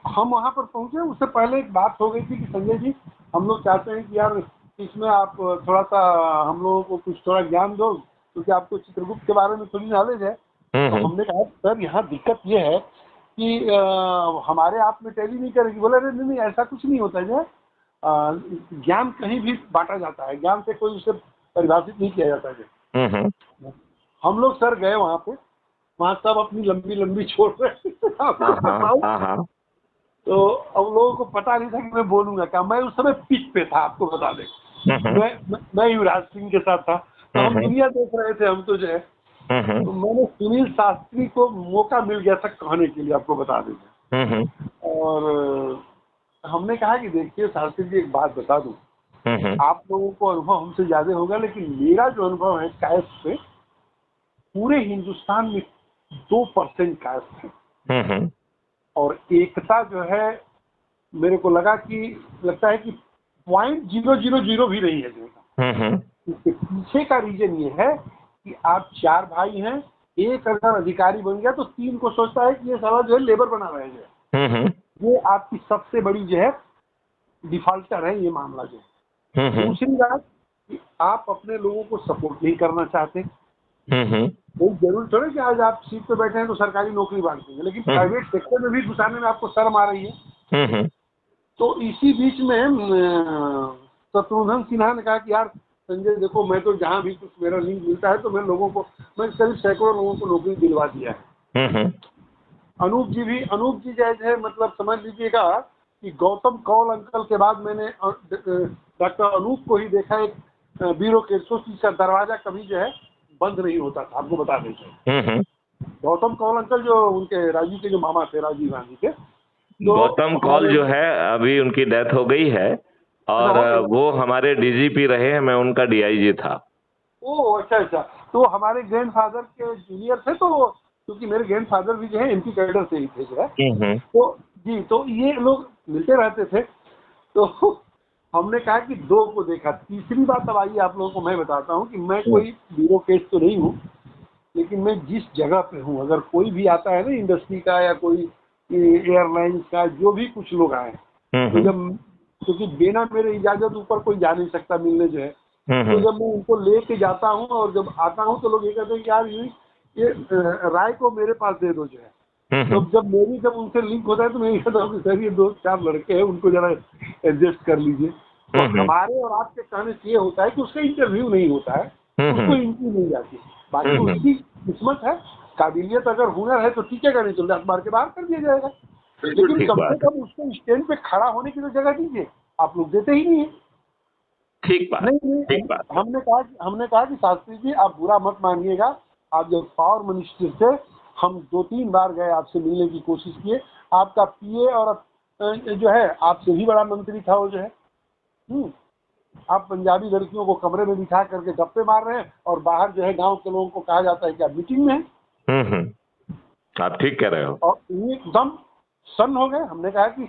हम वहाँ पर पहुंचे, उससे पहले एक बात हो गई थी कि संजय जी, हम लोग चाहते हैं कि यार इसमें आप थोड़ा सा हम लोगों को कुछ थोड़ा ज्ञान दो, क्योंकि आपको चित्रगुप्त के बारे में थोड़ी नॉलेज है। तो हमने कहा सर यहाँ दिक्कत ये है कि हमारे आप में टैली नहीं करेगी। बोले अरे नहीं, ऐसा कुछ नहीं होता है, ज्ञान कहीं भी बांटा जाता है, ज्ञान से कोई उसे परिभाषित नहीं किया जाता है। हम लोग सर गए वहाँ पे, वहाँ सब अपनी लंबी लंबी छोड़ रहे थे। तो अब लोगों को पता नहीं था कि मैं बोलूंगा क्या। मैं उस समय पिच पे था, आपको बता दें। मैं युवराज सिंह के साथ था, तो हम दुनिया देख रहे थे हम तो जो है। तो मैंने सुनील शास्त्री को मौका मिल गया था कहने के लिए, आपको बता दें। और हमने कहा कि देखिए शास्त्री जी, एक बात बता दूं, आप लोगों को अनुभव हमसे ज्यादा होगा, लेकिन मेरा जो अनुभव है कायस्थ पे, पूरे हिंदुस्तान में 2% कायस्थ है, और एकता जो है मेरे को लगता है कि 0.000 भी नहीं है। इसके पीछे का रीजन ये है कि आप 4 भाई हैं, एक अगर अधिकारी बन गया तो 3 को सोचता है कि ये साला जो है लेबर बना रहे हैं। ये आपकी सबसे बड़ी जो है डिफॉल्टर है ये मामला जो है। दूसरी बात कि आप अपने लोगों को सपोर्ट नहीं करना चाहते। कोई जरूर थोड़ा कि आज आप सीट पे बैठे हैं तो सरकारी नौकरी बांट देंगे, लेकिन प्राइवेट सेक्टर में भी घुसाने में आपको शर्म आ रही है। तो इसी बीच में शत्रुघ्न सिन्हा ने कहा कि यार संजय देखो, मैं तो जहाँ भी कुछ मेरा लिंक मिलता है तो मैं करीब सैकड़ों लोगों को नौकरी दिलवा दिया है। अनूप जी जैसे है, मतलब समझ लीजिएगा कि गौतम कौल अंकल के बाद मैंने डॉक्टर अनूप को ही देखा, एक ब्यूरोक्रेसी का दरवाजा कभी जो है बंद नहीं होता था, आपको बता दें। गौतम कौल अंकल जो उनके राजीव के जो मामा थे, राजीव गांधी के, तो गौतम कौल जो है अभी उनकी डेथ हो गई है, और वो हमारे डीजीपी रहे हैं, मैं उनका डीआईजी था। ओह अच्छा। तो हमारे ग्रैंडफादर के जूनियर थे, तो क्योंकि मेरे ग्रैंडफादर भी जो है एमपी कैडर से ही थे जो है। हम्म, तो जी, तो ये लोग मिलते रहते थे। तो हमने कहा कि दो को देखा। तीसरी बात अब आइए आप लोगों को मैं बताता हूँ कि मैं कोई ब्यूरोक्रेट तो नहीं हूँ, लेकिन मैं जिस जगह पे हूँ, अगर कोई भी आता है ना इंडस्ट्री का या कोई एयरलाइंस का, जो भी कुछ लोग आए, तो जब, क्योंकि बिना मेरे इजाजत ऊपर कोई जा नहीं सकता मिलने जो है, तो जब मैं उनको लेके जाता हूँ और जब आता हूँ तो लोग ये कहते हैं कि यार ये राय को मेरे पास दे दो जो है। तो जब उनसे लिंक होता है तो मैं ये कहता हूँ कि सर ये 2-4 लड़के हैं, उनको जरा एडजस्ट कर लीजिए। तो हमारे और आपके कहने से ये होता है कि उसका इंटरव्यू नहीं होता है, उसको इंटरव्यू नहीं जाती। बाकी उसकी किस्मत है, काबिलियत अगर हुनर है तो टीकेगा, नहीं तो मार के बाहर कर दिया जाएगा। लेकिन कम से कम उसको स्टैंड पे खड़ा होने की तो जगह दीजिए, आप लोग देते ही नहीं है। ठीक बात, नहीं, ठीक बात। हमने कहा कि शास्त्री जी आप बुरा मत मानिएगा, आप जब पावर मिनिस्टर थे हम 2-3 बार गए, आपसे मिलने की कोशिश किए, आपका पीए और जो है आपसे भी बड़ा मंत्री था वो जो है। आप पंजाबी लड़कियों को कमरे में बिठा करके गप्पे मार रहे हैं और बाहर जो है गांव के लोगों को कहा जाता है कि आप मीटिंग में हैं। आप ठीक कह रहे हो। और एकदम सन्न हो गए। हमने कहा कि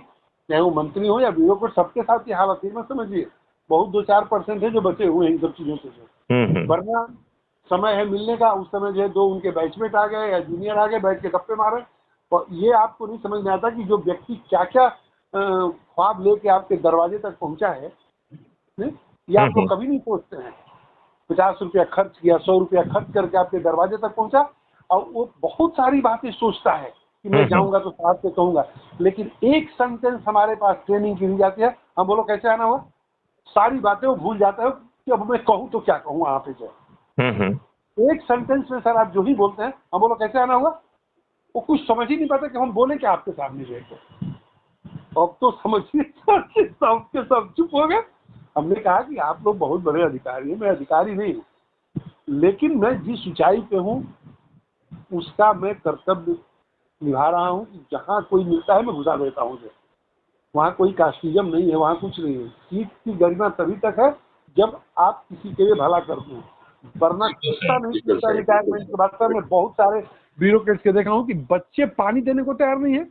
चाहे वो मंत्री हो या ब्यूरोक्रेट, सबके साथ ये हालत है। मैं समझिए बहुत 2-4% है जो बचे हुए हैं इन सब चीजों से, वरना समय है मिलने का, उस समय जो है 2 उनके बैचमेट आ गए या जूनियर आ गए, बैठ के गप्पे मारे। और ये आपको नहीं समझ में आता कि जो व्यक्ति क्या क्या ख्वाब लेके आपके दरवाजे तक पहुंचा है, ये आप लोग कभी नहीं सोचते हैं। 50 रुपया खर्च किया, 100 रुपया खर्च करके आपके दरवाजे तक पहुंचा, और वो बहुत सारी बातें सोचता है कि मैं जाऊंगा तो साहब से कहूंगा, लेकिन एक सेंटेंस हमारे पास ट्रेनिंग की दी जाती है, हम बोलो कैसे आना हुआ, सारी बातें वो भूल जाता है कि अब मैं कहूँ तो क्या कहूँ वहां पे जो एक सेंटेंस में सर आप जो ही बोलते हैं, हम बोलो कैसे आना हुआ, वो कुछ समझ ही नहीं पाता कि हम बोले क्या आपके सामने जो है। अब तो समझिए सबके सब चुप हो गए। हमने कहा कि आप लोग बहुत बड़े अधिकारी हैं, मैं अधिकारी नहीं हूँ, लेकिन मैं जिस ऊंचाई पे हूँ उसका मैं कर्तव्य निभा रहा हूँ कि जहाँ कोई मिलता है मैं घुसा देता हूँ। जो वहाँ कोई कास्टिज्म नहीं है, वहाँ कुछ नहीं है। सीट की गरिमा तभी तक है जब आप किसी के लिए भला करते हैं, वरना कुत्ता नहीं चलता। रिटायरमेंट के बाद मैं बहुत सारे ब्यूरोक्रेट्स के देखा हूँ कि बच्चे पानी देने को तैयार नहीं है।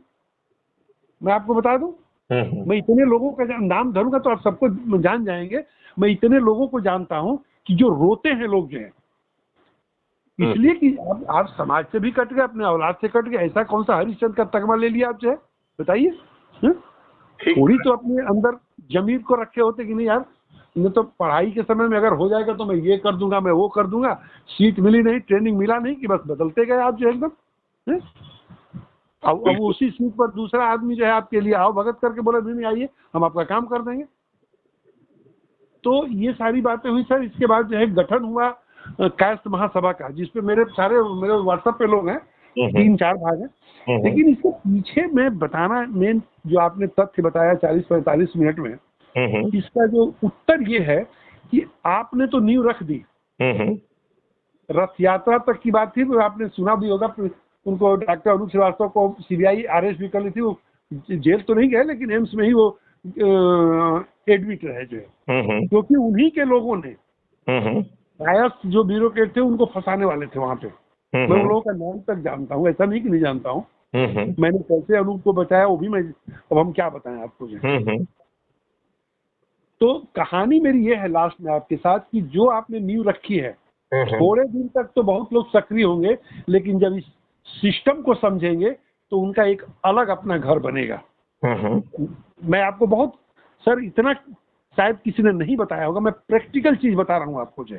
मैं आपको बता दूं, मैं इतने लोगों का नाम धरूंगा तो आप सबको जान जाएंगे। मैं इतने लोगों को जानता हूं कि जो रोते हैं लोग जो हैं, इसलिए कि आप समाज से भी कट गए, अपने औलाद से कट गए। ऐसा कौन सा हरिश्चंद्र का तगमा ले लिया आप जो है, बताइए। थोड़ी तो अपने अंदर जमीर को रखे होते कि नहीं यार, इन्हें तो पढ़ाई के समय में अगर हो जाएगा तो मैं ये कर दूंगा, मैं वो कर दूंगा। सीट मिली नहीं, ट्रेनिंग मिला नहीं, कि बस बदलते गए आप जो एकदम। अब उसी सीट पर दूसरा आदमी जो है आपके लिए आओ भगत करके बोले नहीं आइए हम आपका काम कर देंगे। तो ये सारी बातें हुई सर। इसके बाद जो है गठन हुआ कायस्थ महासभा का, जिसपे मेरे व्हाट्सएप पे लोग हैं, 3-4 भाग हैं। लेकिन इसके पीछे मैं बताना, मेन जो आपने तथ्य बताया 40-45 मिनट में, इसका जो उत्तर ये है कि आपने तो नींव रख दी। रथ यात्रा तक की बात थी, तो आपने सुना भी होगा, उनको डॉक्टर अनूप श्रीवास्तव को सीबीआई अरेस्ट भी कर ली थी। वो जेल तो नहीं गए, लेकिन एम्स में ही वो एडमिट रहे जो है, क्योंकि उन्हीं के लोगों ने कायस्थ जो ब्यूरोक्रेट थे उनको फंसाने वाले थे वहां पे। मैं उन लोगों का नाम तक जानता हूँ, ऐसा नहीं कि नहीं जानता हूँ। मैंने कैसे अनूप को बचाया वो भी मैं, अब हम क्या बताएं आपको जो। तो कहानी मेरी ये है लास्ट में आपके साथ कि जो आपने नींव रखी है, थोड़े दिन तक तो बहुत लोग सक्रिय होंगे, लेकिन जब इस सिस्टम को समझेंगे तो उनका एक अलग अपना घर बनेगा। मैं आपको बहुत सर इतना शायद किसी ने नहीं बताया होगा, मैं प्रैक्टिकल चीज बता रहा हूँ आपको जो।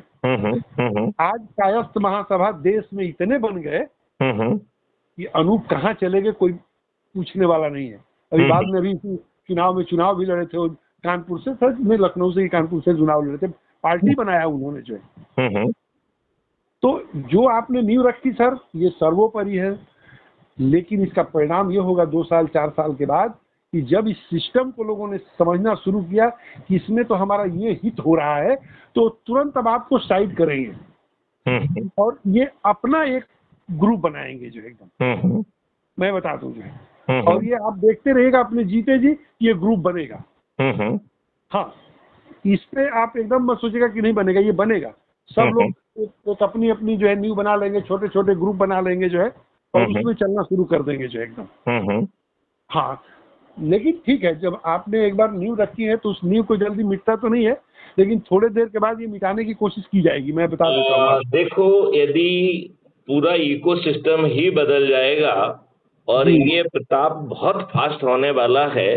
आज कायस्थ महासभा देश में इतने बन गए कि अनूप कहाँ चले गए कोई पूछने वाला नहीं है। अभी बाद में अभी चुनाव भी लड़े थे, कानपुर से सर, मैं लखनऊ से ही कानपुर से चुनाव लड़े थे, पार्टी बनाया उन्होंने जो है। तो जो आपने नींव रखी सर, ये सर्वोपरि है। लेकिन इसका परिणाम ये होगा 2 साल 4 साल के बाद कि जब इस सिस्टम को लोगों ने समझना शुरू किया कि इसमें तो हमारा ये हित हो रहा है, तो तुरंत अब आपको साइड करेंगे और ये अपना एक ग्रुप बनाएंगे जो एकदम, मैं बता दूं जो है। और ये आप देखते रहिएगा अपने जीते जी ये ग्रुप बनेगा। हाँ, इस पे आप एकदम मत सोचिएगा कि नहीं बनेगा, ये बनेगा। सब लोग एक अपनी अपनी जो है नींव बना लेंगे, छोटे छोटे ग्रुप बना लेंगे जो है, और उसमें चलना शुरू कर देंगे जो एकदम। हाँ, लेकिन ठीक है, जब आपने एक बार नींव रखी है तो उस नींव को जल्दी मिटता तो नहीं है, लेकिन थोड़े देर के बाद ये मिटाने की कोशिश की जाएगी, मैं बता देता हूँ आपको। देखो, यदि पूरा इकोसिस्टम ही बदल जाएगा और ये प्रताप बहुत फास्ट होने वाला है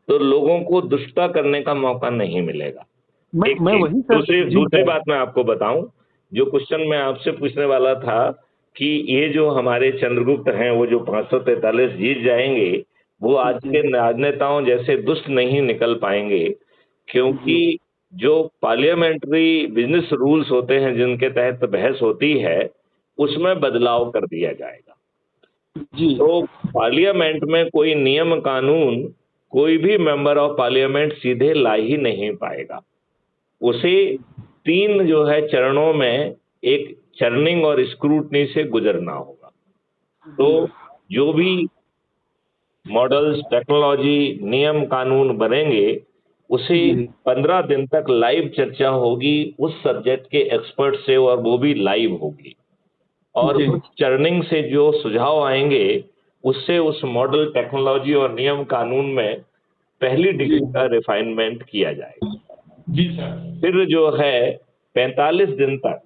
तो लोगों को दुष्टता करने का मौका नहीं मिलेगा। मैं वही दूसरी बात मैं आपको बताऊं, जो क्वेश्चन मैं आपसे पूछने वाला था कि ये जो हमारे चंद्रगुप्त हैं वो जो 543 जीत जाएंगे, वो आज के राजनेताओं जैसे दुष्ट नहीं निकल पाएंगे, क्योंकि जो पार्लियामेंट्री बिजनेस रूल्स होते हैं जिनके तहत बहस होती है उसमें बदलाव कर दिया जाएगा। तो पार्लियामेंट में कोई नियम कानून कोई भी मेंबर ऑफ पार्लियामेंट सीधे ला ही नहीं पाएगा, उसे 3 जो है चरणों में एक चर्निंग और स्क्रूटनी से गुजरना होगा। तो जो भी मॉडल्स, टेक्नोलॉजी, नियम कानून बनेंगे उसे 15 दिन तक लाइव चर्चा होगी उस सब्जेक्ट के एक्सपर्ट से, और वो भी लाइव होगी, और उस चर्निंग से जो सुझाव आएंगे उससे उस मॉडल, टेक्नोलॉजी और नियम कानून में पहली डिग्री का रिफाइनमेंट किया जाएगा। जी सर। फिर जो है 45 दिन तक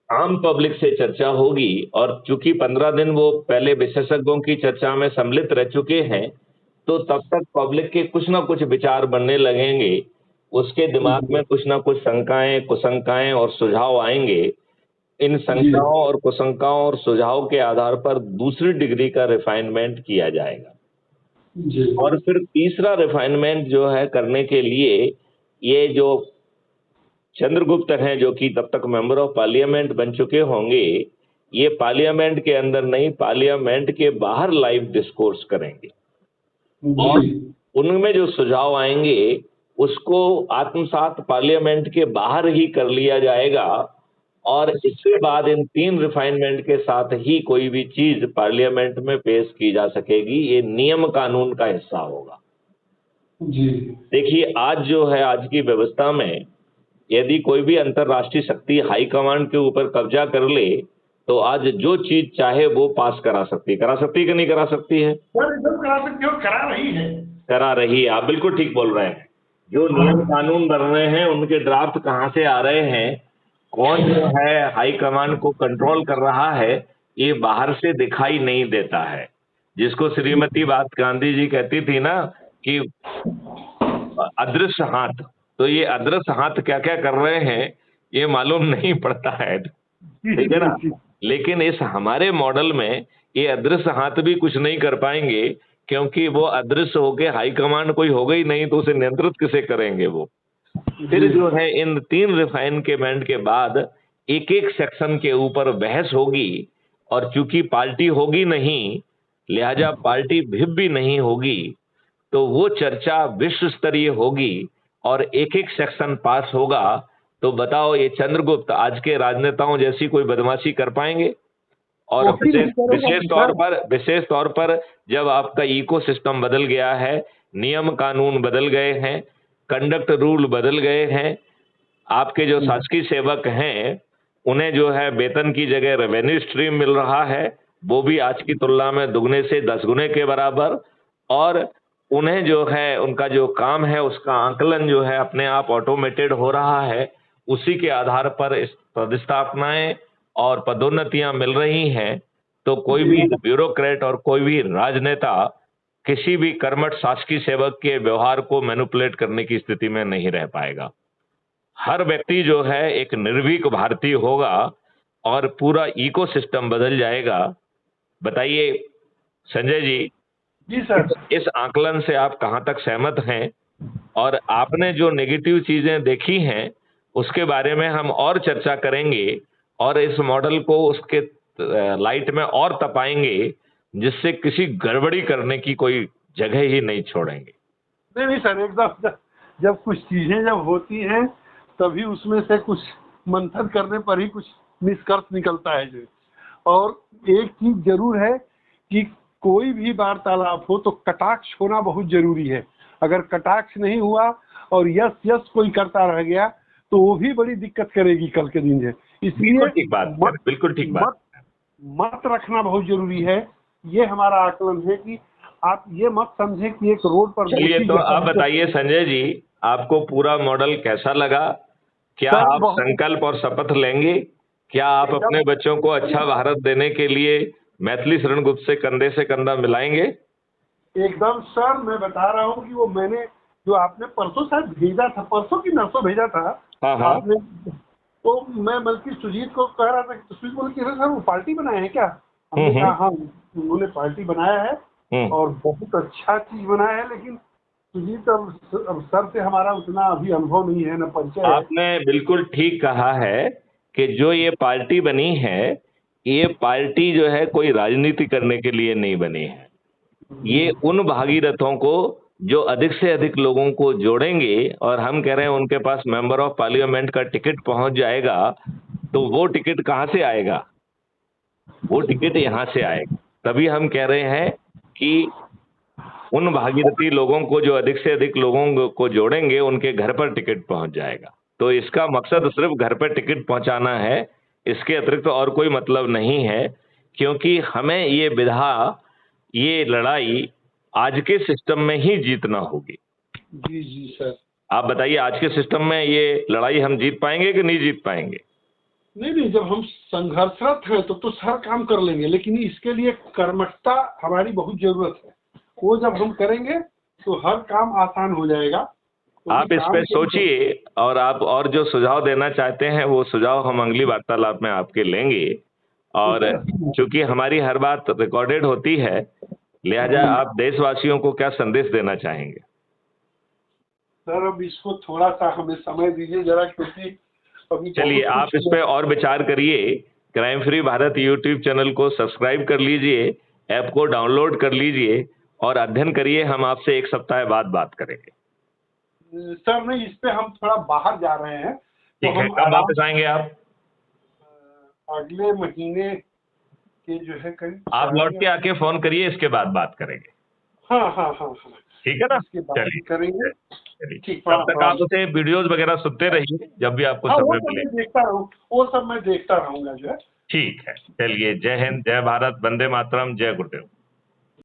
आम पब्लिक से चर्चा होगी, और चूंकि 15 दिन वो पहले विशेषज्ञों की चर्चा में सम्मिलित रह चुके हैं तो तब तक पब्लिक के कुछ ना कुछ विचार बनने लगेंगे, उसके दिमाग में कुछ ना कुछ शंकाएं, कुशंकाएं और सुझाव आएंगे। इन शंकाओं और कुशंकाओं और सुझाव के आधार पर दूसरी डिग्री का रिफाइनमेंट किया जाएगा। और फिर तीसरा रिफाइनमेंट जो है करने के लिए ये जो चंद्रगुप्त हैं, जो कि तब तक मेंबर ऑफ पार्लियामेंट बन चुके होंगे, ये पार्लियामेंट के अंदर नहीं, पार्लियामेंट के बाहर लाइव डिस्कोर्स करेंगे, और उनमें जो सुझाव आएंगे उसको आत्मसात पार्लियामेंट के बाहर ही कर लिया जाएगा, और इसके बाद इन 3 रिफाइनमेंट के साथ ही कोई भी चीज पार्लियामेंट में पेश की जा सकेगी। ये नियम कानून का हिस्सा होगा। देखिए, आज जो है, आज की व्यवस्था में यदि कोई भी अंतर्राष्ट्रीय शक्ति हाई कमांड के ऊपर कब्जा कर ले तो आज जो चीज चाहे वो पास करा सकती है कि नहीं करा सकती है? करा सकती हो, करा रही है। आप बिल्कुल ठीक बोल रहे हैं। जो नियम कानून बन रहे हैं उनके ड्राफ्ट कहाँ से आ रहे हैं, कौन जो है हाई कमांड को कंट्रोल कर रहा है, ये बाहर से दिखाई नहीं देता है। जिसको श्रीमती बात गांधी जी कहती थी ना कि अदृश्य हाथ, तो ये अदृश्य हाथ क्या क्या कर रहे हैं ये मालूम नहीं पड़ता है, ठीक है ना। लेकिन इस हमारे मॉडल में ये अदृश्य हाथ भी कुछ नहीं कर पाएंगे, क्योंकि वो अदृश्य होके हाई कमांड कोई होगा ही नहीं, तो उसे नियंत्रित किसे करेंगे वो। फिर जो है इन 3 रिफाइनमेंट के बाद एक एक सेक्शन के ऊपर बहस होगी, और चूंकि पार्टी होगी नहीं लिहाजा पार्टी भी नहीं होगी, तो वो चर्चा विश्व स्तरीय होगी और एक एक सेक्शन पास होगा। तो बताओ, ये आज के राजनेताओं जैसी कोई बदमाशी कर पाएंगे? और विशेष तौर पर जब आपका इकोसिस्टम बदल गया है, नियम कानून बदल गए हैं, कंडक्ट रूल बदल गए हैं, आपके जो शासकीय सेवक हैं उन्हें जो है वेतन की जगह रेवेन्यू स्ट्रीम मिल रहा है, वो भी आज की तुलना में दुगने से 10 गुने के बराबर, और उन्हें जो है उनका जो काम है उसका आकलन जो है अपने आप ऑटोमेटेड हो रहा है। उसी के आधार पर पदस्थापनाएं और पदोन्नतियां मिल रही हैं। तो कोई भी ब्यूरोक्रेट और कोई भी राजनेता किसी भी कर्मठ शासकीय सेवक के व्यवहार को मैनिपुलेट करने की स्थिति में नहीं रह पाएगा। हर व्यक्ति जो है एक निर्भीक भारतीय होगा और पूरा इकोसिस्टम बदल जाएगा। बताइए संजय जी। जी सर। इस आकलन से आप कहां तक सहमत हैं? और आपने जो नेगेटिव चीजें देखी हैं उसके बारे में हम और चर्चा करेंगे और इस मॉडल को उसके लाइट में और तपाएंगे, जिससे किसी गड़बड़ी करने की कोई जगह ही नहीं छोड़ेंगे। नहीं सर, एकदम जब कुछ चीजें जब होती हैं तभी उसमें से कुछ मंथन करने पर ही कुछ निष्कर्ष निकलता है जो। और एक चीज जरूर है कि कोई भी वार्तालाप हो तो कटाक्ष होना बहुत जरूरी है। अगर कटाक्ष नहीं हुआ और यस यस कोई करता रह गया तो वो भी बड़ी दिक्कत करेगी कल के दिन है। इसलिए बिल्कुल ठीक बात। मत रखना बहुत जरूरी है। ये हमारा आकलन है कि आप ये मत समझे कि एक रोड पर चलिए, तो आप बताइए संजय जी, आपको पूरा मॉडल कैसा लगा? क्या सर, आप संकल्प और शपथ लेंगे? क्या आप अपने बच्चों को अच्छा भारत देने के लिए मैथिली शरण गुप्त से कंधा मिलाएंगे? एकदम सर, मैं बता रहा हूँ कि वो मैंने जो आपने परसों शायद भेजा था, परसों की नरसों भेजा था हाँ हाँ। आपने, तो मैं बल्कि सुजीत को कह रहा था कि सुजीत बोले कि अरे सर वो पार्टी बनाए हैं क्या? हमने कहा हाँ, उन्होंने पार्टी बनाया है और बहुत अच्छा चीज बनाया है, लेकिन सुजीत अब सर से हमारा उतना अभी अनुभव नहीं है, न परिचय है। आपने बिल्कुल ठीक कहा है कि जो ये पार्टी बनी है, ये पार्टी जो है कोई राजनीति करने के लिए नहीं बनी है। ये उन भागीरथों को जो अधिक से अधिक लोगों को जोड़ेंगे, और हम कह रहे हैं उनके पास मेंबर ऑफ पार्लियामेंट का टिकट पहुंच जाएगा, तो वो टिकट कहां से आएगा? वो टिकट यहां से आएगा। तभी हम कह रहे हैं कि उन भागीरथी लोगों को जो अधिक से अधिक लोगों को जोड़ेंगे, उनके घर पर टिकट पहुंच जाएगा। तो इसका मकसद सिर्फ घर पर टिकट पहुंचाना है, इसके अतिरिक्त और कोई मतलब नहीं है। क्योंकि हमें ये विधा, ये लड़ाई आज के सिस्टम में ही जीतना होगी। जी जी सर। आप बताइए, आज के सिस्टम में ये लड़ाई हम जीत पाएंगे कि नहीं जीत पाएंगे? नहीं, जब हम संघर्षरत हैं तो हर काम कर लेंगे, लेकिन इसके लिए कर्मठता हमारी बहुत जरूरत है। वो जब हम करेंगे तो हर काम आसान हो जाएगा। तो आप इस पे सोचिए, और आप और जो सुझाव देना चाहते हैं वो सुझाव हम अगली वार्तालाप में आपके लेंगे। और चूंकि हमारी हर बात रिकॉर्डेड होती है, लिहाजा आप देशवासियों को क्या संदेश देना चाहेंगे? सर, अब इसको थोड़ा सा हमें समय दीजिए जरा, क्योंकि अभी चलिए, आप इस पे और विचार करिए। Crime free Bharat YouTube channel को सब्सक्राइब कर लीजिए, ऐप को डाउनलोड कर लीजिए और अध्ययन करिए। हम आपसे एक सप्ताह बाद बात करेंगे। सर नहीं, इस पे हम थोड़ा बाहर जा रहे हैं, तो ठीक है, कब वापस आएंगे आप? अगले महीने के जो है करीब। आप लौट के आके फोन करिए, इसके बाद बात करेंगे। हाँ हाँ हाँ हाँ, ठीक है ना? चलिए करेंगे। चलिए, तब तक आप उसे वीडियोस वगैरह सुनते रहिए जब भी आपको समय मिले। देखता रहूँ, वो सब मैं देखता रहूंगा जो है। ठीक है, चलिए, जय हिंद, जय भारत, वंदे मातरम, जय गुरुदेव।